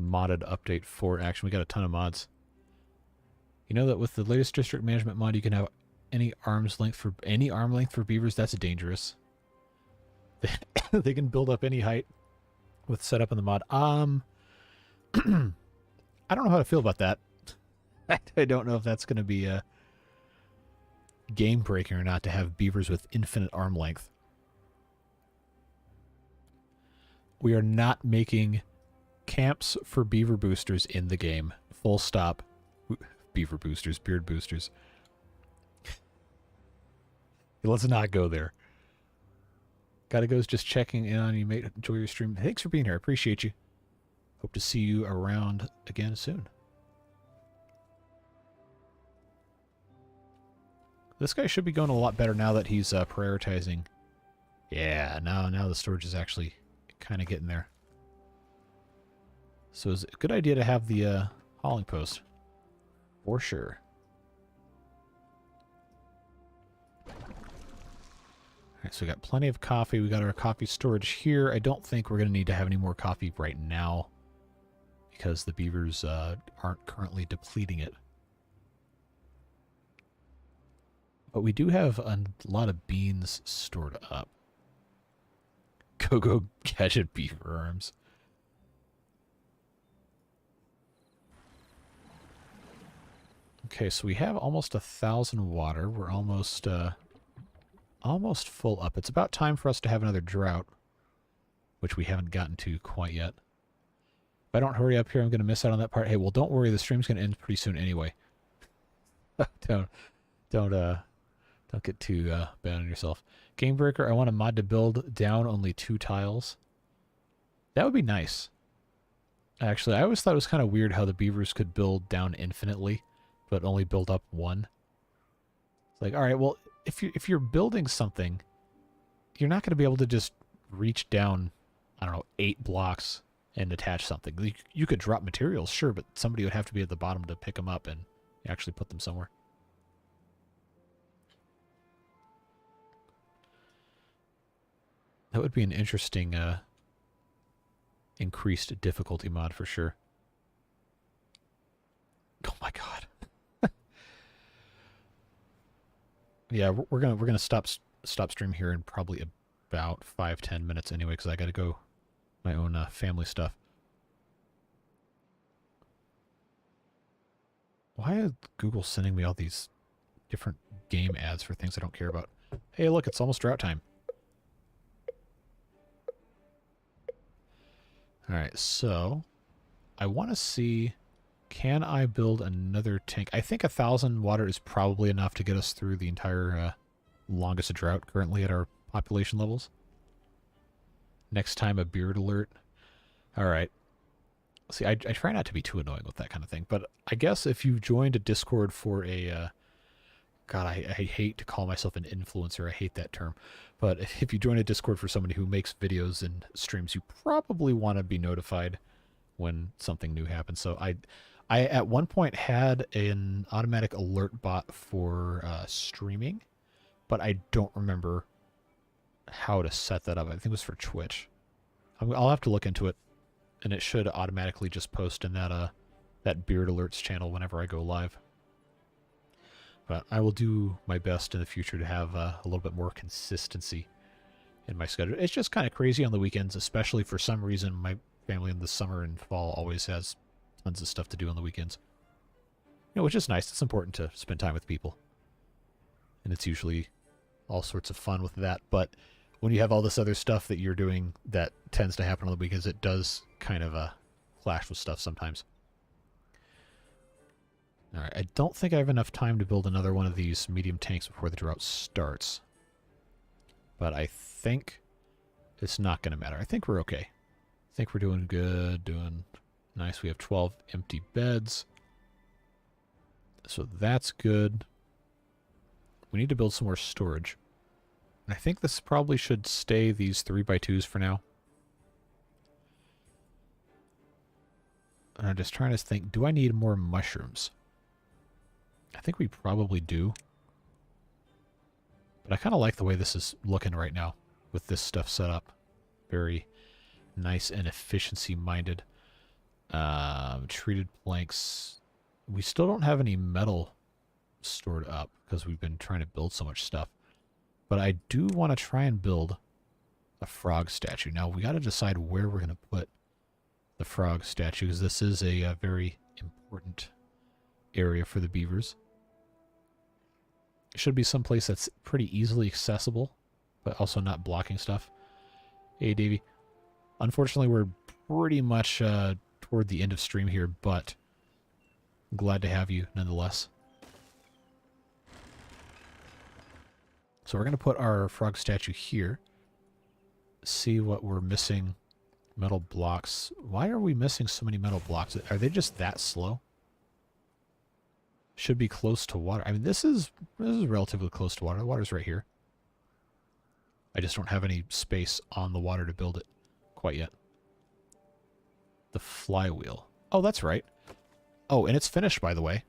modded update 4 action. We got a ton of mods. You know that with the latest district management mod, you can have any arm length for beavers. That's dangerous. They can build up any height with setup in the mod. I don't know how to feel about that. I don't know if that's going to be game breaking or not to have beavers with infinite arm length. We are not making camps for beaver boosters in the game. Full stop. Beaver boosters, beard boosters. Let's not go there. Gotta go's just checking in on you, mate. Enjoy your stream. Thanks for being here. I appreciate you. Hope to see you around again soon. This guy should be going a lot better now that he's prioritizing. Yeah, now the storage is actually kind of getting there. So it's a good idea to have the hauling post. For sure. Alright, so we got plenty of coffee. We got our coffee storage here. I don't think we're going to need to have any more coffee right now, because the beavers aren't currently depleting it. But we do have a lot of beans stored up. Go gadget beaver arms. Okay, so we have almost 1,000 water. We're almost full up. It's about time for us to have another drought, which we haven't gotten to quite yet. If I don't hurry up here, I'm going to miss out on that part. Hey, well, don't worry. The stream's going to end pretty soon anyway. Don't get too bad on yourself. Game Breaker, I want a mod to build down only 2 tiles. That would be nice. Actually, I always thought it was kind of weird how the beavers could build down infinitely, but only build up 1. It's like, all right, well, if you're building something, you're not going to be able to just reach down, I don't know, 8 blocks and attach something. You could drop materials, sure, but somebody would have to be at the bottom to pick them up and actually put them somewhere. That would be an interesting increased difficulty mod for sure. Oh my god. Yeah, we're gonna stop stream here in probably about 5-10 minutes anyway, because I got to go my own family stuff. Why is Google sending me all these different game ads for things I don't care about? Hey, look, it's almost drought time. Alright, so I want to see, can I build another tank? I think 1,000 water is probably enough to get us through the entire longest drought currently at our population levels. Next time a beard alert. Alright. See, I try not to be too annoying with that kind of thing, but I guess if you joined a Discord for a... God, I hate to call myself an influencer. I hate that term. But if you join a Discord for somebody who makes videos and streams, you probably want to be notified when something new happens. So I at one point had an automatic alert bot for streaming, but I don't remember how to set that up. I think it was for Twitch. I'll have to look into it, and it should automatically just post in that Beard Alerts channel whenever I go live. But I will do my best in the future to have a little bit more consistency in my schedule. It's just kind of crazy on the weekends, especially for some reason. My family in the summer and fall always has tons of stuff to do on the weekends. You know, which is nice. It's important to spend time with people. And it's usually all sorts of fun with that. But when you have all this other stuff that you're doing that tends to happen on the weekends, it does kind of clash with stuff sometimes. Alright, I don't think I have enough time to build another one of these medium tanks before the drought starts. But I think it's not going to matter. I think we're okay. think we're doing good, doing nice. We have 12 empty beds. So that's good. We need to build some more storage. And I think this probably should stay these 3x2s for now. And I'm just trying to think, do I need more mushrooms? I think we probably do. But I kind of like the way this is looking right now with this stuff set up. Very nice and efficiency-minded. Treated planks. We still don't have any metal stored up because we've been trying to build so much stuff. But I do want to try and build a frog statue. Now, we got to decide where we're going to put the frog statue, because this is a very important area for the beavers. It should be someplace that's pretty easily accessible, but also not blocking stuff. Hey, Davey. Unfortunately, we're pretty much toward the end of stream here, but glad to have you nonetheless. So we're going to put our frog statue here. See what we're missing. Metal blocks. Why are we missing so many metal blocks? Are they just that slow? Should be close to water. I mean, this is relatively close to water. The water's right here. I just don't have any space on the water to build it quite yet. The flywheel. Oh, that's right. Oh, and it's finished, by the way.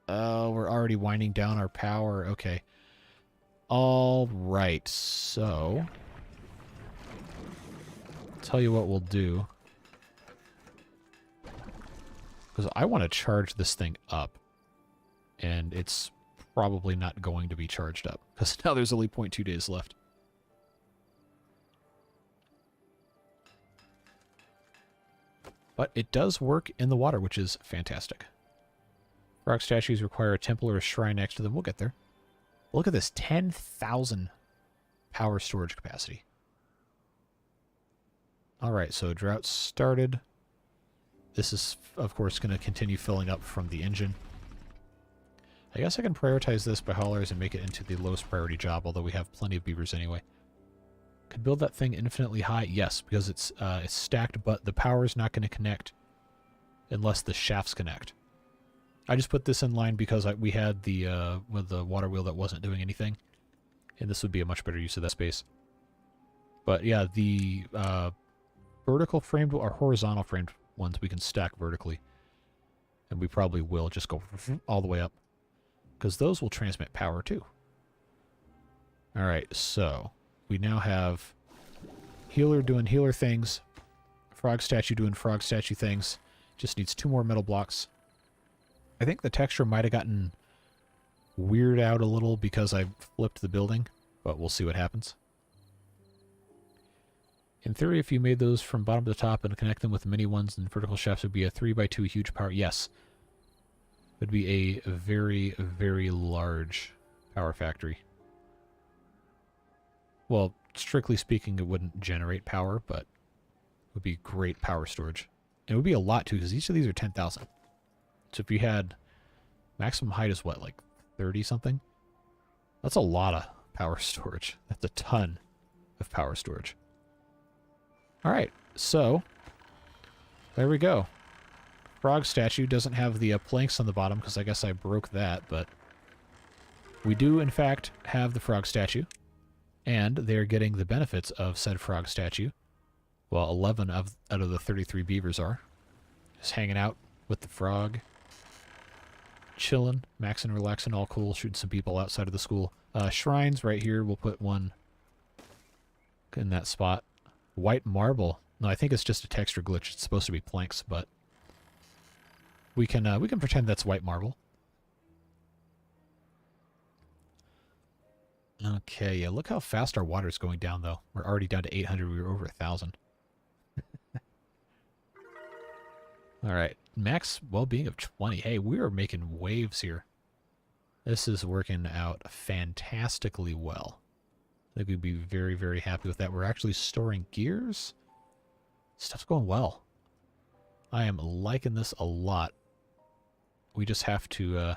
We're already winding down our power. Okay. All right. So, tell you what we'll do. Because I want to charge this thing up. And it's probably not going to be charged up. Because now there's only 0.2 days left. But it does work in the water, which is fantastic. Frog statues require a temple or a shrine next to them. We'll get there. Look at this. 10,000 power storage capacity. Alright, so drought started. This is, of course, going to continue filling up from the engine. I guess I can prioritize this by haulers and make it into the lowest priority job, although we have plenty of beavers anyway. Could build that thing infinitely high? Yes, because it's stacked, but the power is not going to connect unless the shafts connect. I just put this in line because we had the with the water wheel that wasn't doing anything, and this would be a much better use of that space. But yeah, the vertical framed or horizontal framed ones we can stack vertically, and we probably will just go all the way up because those will transmit power too. All right, so we now have healer doing healer things, frog statue doing frog statue things. Just needs 2 more metal blocks. I think the texture might have gotten weird out a little because I flipped the building, but we'll see what happens. In theory, if you made those from bottom to top and connect them with mini ones, then vertical shafts would be a 3x2 huge power. Yes. It would be a very, very large power factory. Well, strictly speaking, it wouldn't generate power, but it would be great power storage. And it would be a lot, too, because each of these are 10,000. So if you had maximum height is what, like 30-something? That's a lot of power storage. That's a ton of power storage. All right, so there we go. Frog statue doesn't have the planks on the bottom because I guess I broke that, but we do, in fact, have the frog statue, and they're getting the benefits of said frog statue. Well, 11 out of the 33 beavers are. Just hanging out with the frog. Chilling, maxing, relaxing, all cool, shooting some people outside of the school. Shrines right here, we'll put one in that spot. White marble. No, I think it's just a texture glitch. It's supposed to be planks, but we can pretend that's white marble. Okay, yeah, look how fast our water's going down, though. We're already down to 800. We were over 1,000. All right, max well-being of 20. Hey, we are making waves here. This is working out fantastically well. I think we'd be very, very happy with that. We're actually storing gears. Stuff's going well. I am liking this a lot. We just have to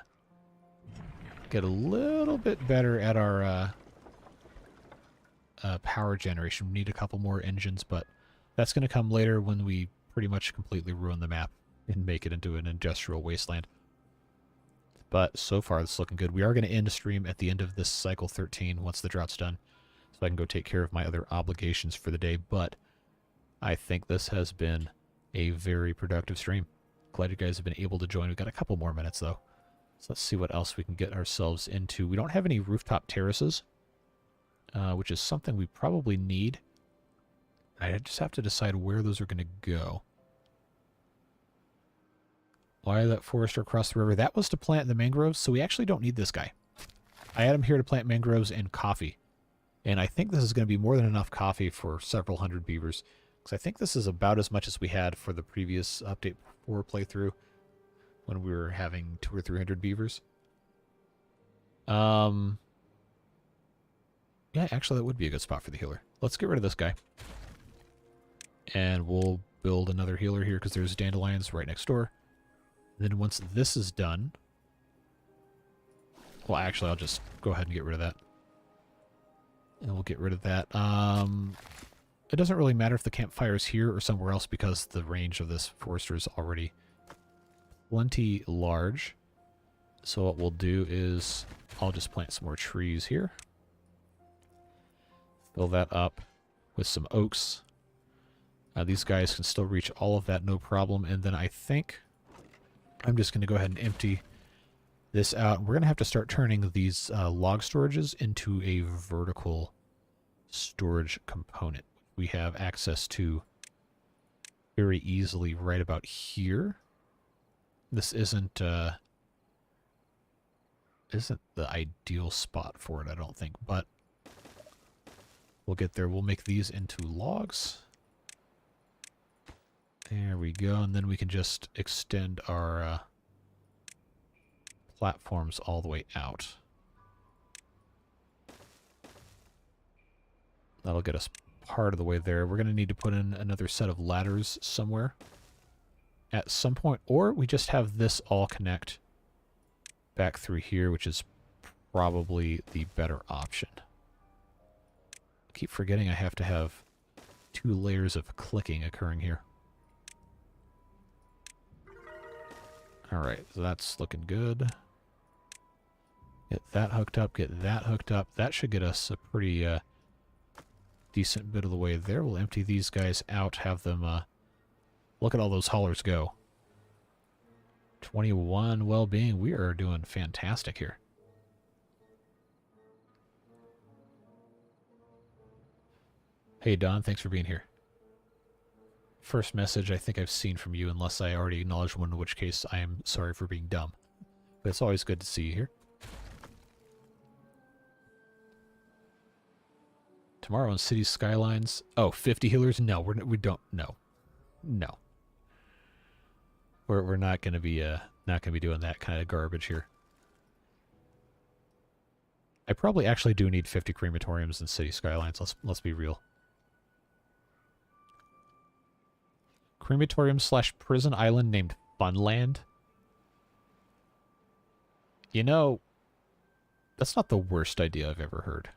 get a little bit better at our power generation. We need a couple more engines, but that's going to come later when we pretty much completely ruin the map and make it into an industrial wasteland. But so far, it's looking good. We are going to end a stream at the end of this cycle 13 once the drought's done, so I can go take care of my other obligations for the day. But I think this has been a very productive stream. Glad you guys have been able to join. We've got a couple more minutes, though. So let's see what else we can get ourselves into. We don't have any rooftop terraces, which is something we probably need. I just have to decide where those are going to go. Why that forester across the river? That was to plant the mangroves, so we actually don't need this guy. I had him here to plant mangroves and coffee. And I think this is going to be more than enough coffee for several hundred beavers. Because I think this is about as much as we had for the previous Update 4 playthrough when we were having 200 or 300 beavers. Yeah, actually that would be a good spot for the healer. Let's get rid of this guy. And we'll build another healer here because there's dandelions right next door. And then once this is done... Well, actually, I'll just go ahead and get rid of that. And we'll get rid of that. It doesn't really matter if the campfire is here or somewhere else because the range of this forester is already plenty large. So what we'll do is I'll just plant some more trees here. Fill that up with some oaks. These guys can still reach all of that, no problem. And then I think I'm just going to go ahead and empty this out. We're going to have to start turning these log storages into a vertical storage component. We have access to very easily right about here. This isn't the ideal spot for it, I don't think, but we'll get there. We'll make these into logs. There we go, and then we can just extend our platforms all the way out. That'll get us part of the way there. We're going to need to put in another set of ladders somewhere at some point, or we just have this all connect back through here, which is probably the better option. I keep forgetting I have to have 2 layers of clicking occurring here. Alright, so that's looking good. Get that hooked up, get that hooked up. That should get us a pretty decent bit of the way there. We'll empty these guys out, have them... look at all those haulers go. 21 well-being. We are doing fantastic here. Hey, Don, thanks for being here. First message I think I've seen from you, unless I already acknowledged one, in which case I am sorry for being dumb. But it's always good to see you here. Tomorrow on City Skylines. Oh, 50 healers? No, we don't. No. No. We're not going to be doing that kind of garbage here. I probably actually do need 50 crematoriums in City Skylines. Let's be real. Crematorium / prison island named Funland. You know, that's not the worst idea I've ever heard.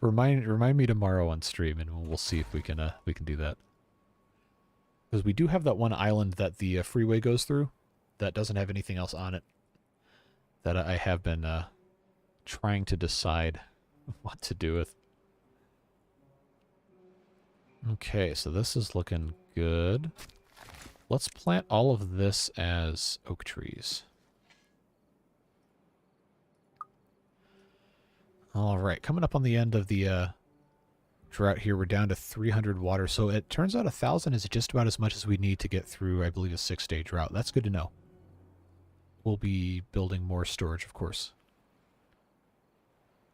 Remind me tomorrow on stream, and we'll see if we can do that. Because we do have that one island that the freeway goes through that doesn't have anything else on it. That I have been trying to decide what to do with. Okay, so this is looking good. Let's plant all of this as oak trees. All right, coming up on the end of the drought here, we're down to 300 water. So it turns out 1,000 is just about as much as we need to get through, I believe, a 6-day drought. That's good to know. We'll be building more storage, of course.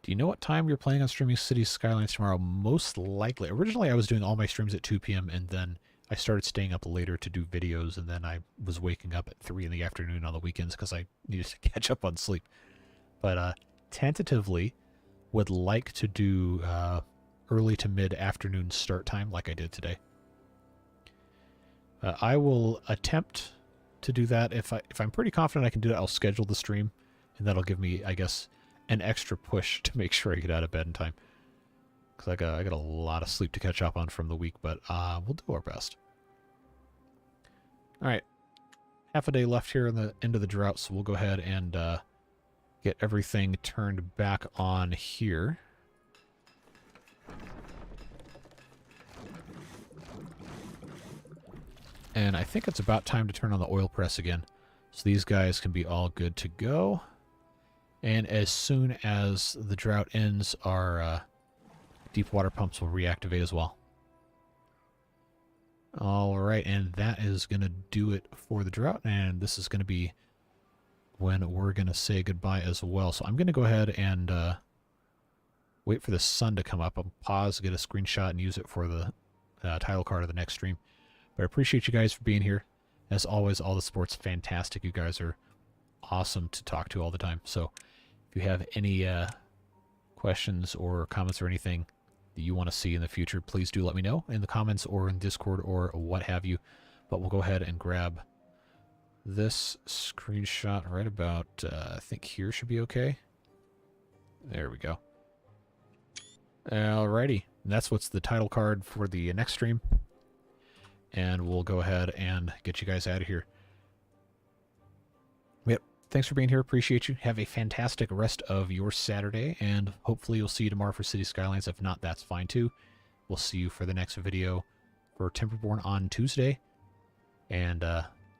Do you know what time you're planning on streaming City Skylines tomorrow? Most likely. Originally, I was doing all my streams at 2 p.m., and then I started staying up later to do videos, and then I was waking up at 3 in the afternoon on the weekends because I needed to catch up on sleep. But tentatively, would like to do early to mid-afternoon start time like I did today. I will attempt to do that. If I'm pretty confident I can do it, I'll schedule the stream, and that'll give me, I guess, an extra push to make sure I get out of bed in time. because I got a lot of sleep to catch up on from the week, but we'll do our best. All right, half a day left here in the end of the drought, so we'll go ahead and get everything turned back on here. And I think it's about time to turn on the oil press again. So these guys can be all good to go. And as soon as the drought ends, our deep water pumps will reactivate as well. All right, and that is going to do it for the drought. And this is going to be when we're going to say goodbye as well. So I'm going to go ahead and wait for the sun to come up. I'll pause, get a screenshot, and use it for the title card of the next stream. But I appreciate you guys for being here. As always, all the support's fantastic. You guys are awesome to talk to all the time. So if you have any questions or comments or anything that you want to see in the future, please do let me know in the comments or in Discord or what have you. But we'll go ahead and grab this screenshot right about, I think here should be okay. There we go. Alrighty. And that's what's the title card for the next stream. And we'll go ahead and get you guys out of here. Yep. Thanks for being here. Appreciate you. Have a fantastic rest of your Saturday. And hopefully you'll see you tomorrow for City Skylines. If not, that's fine too. We'll see you for the next video for Timberborn on Tuesday. And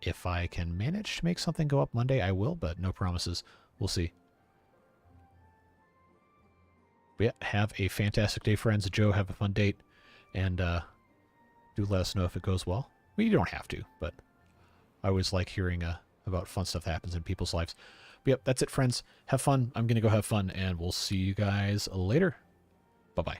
if I can manage to make something go up Monday, I will. But no promises. We'll see. But yeah, have a fantastic day, friends. Joe, have a fun date. And do let us know if it goes well. Well, you don't have to, but I always like hearing about fun stuff that happens in people's lives. But yep, that's it, friends. Have fun. I'm going to go have fun, and we'll see you guys later. Bye-bye.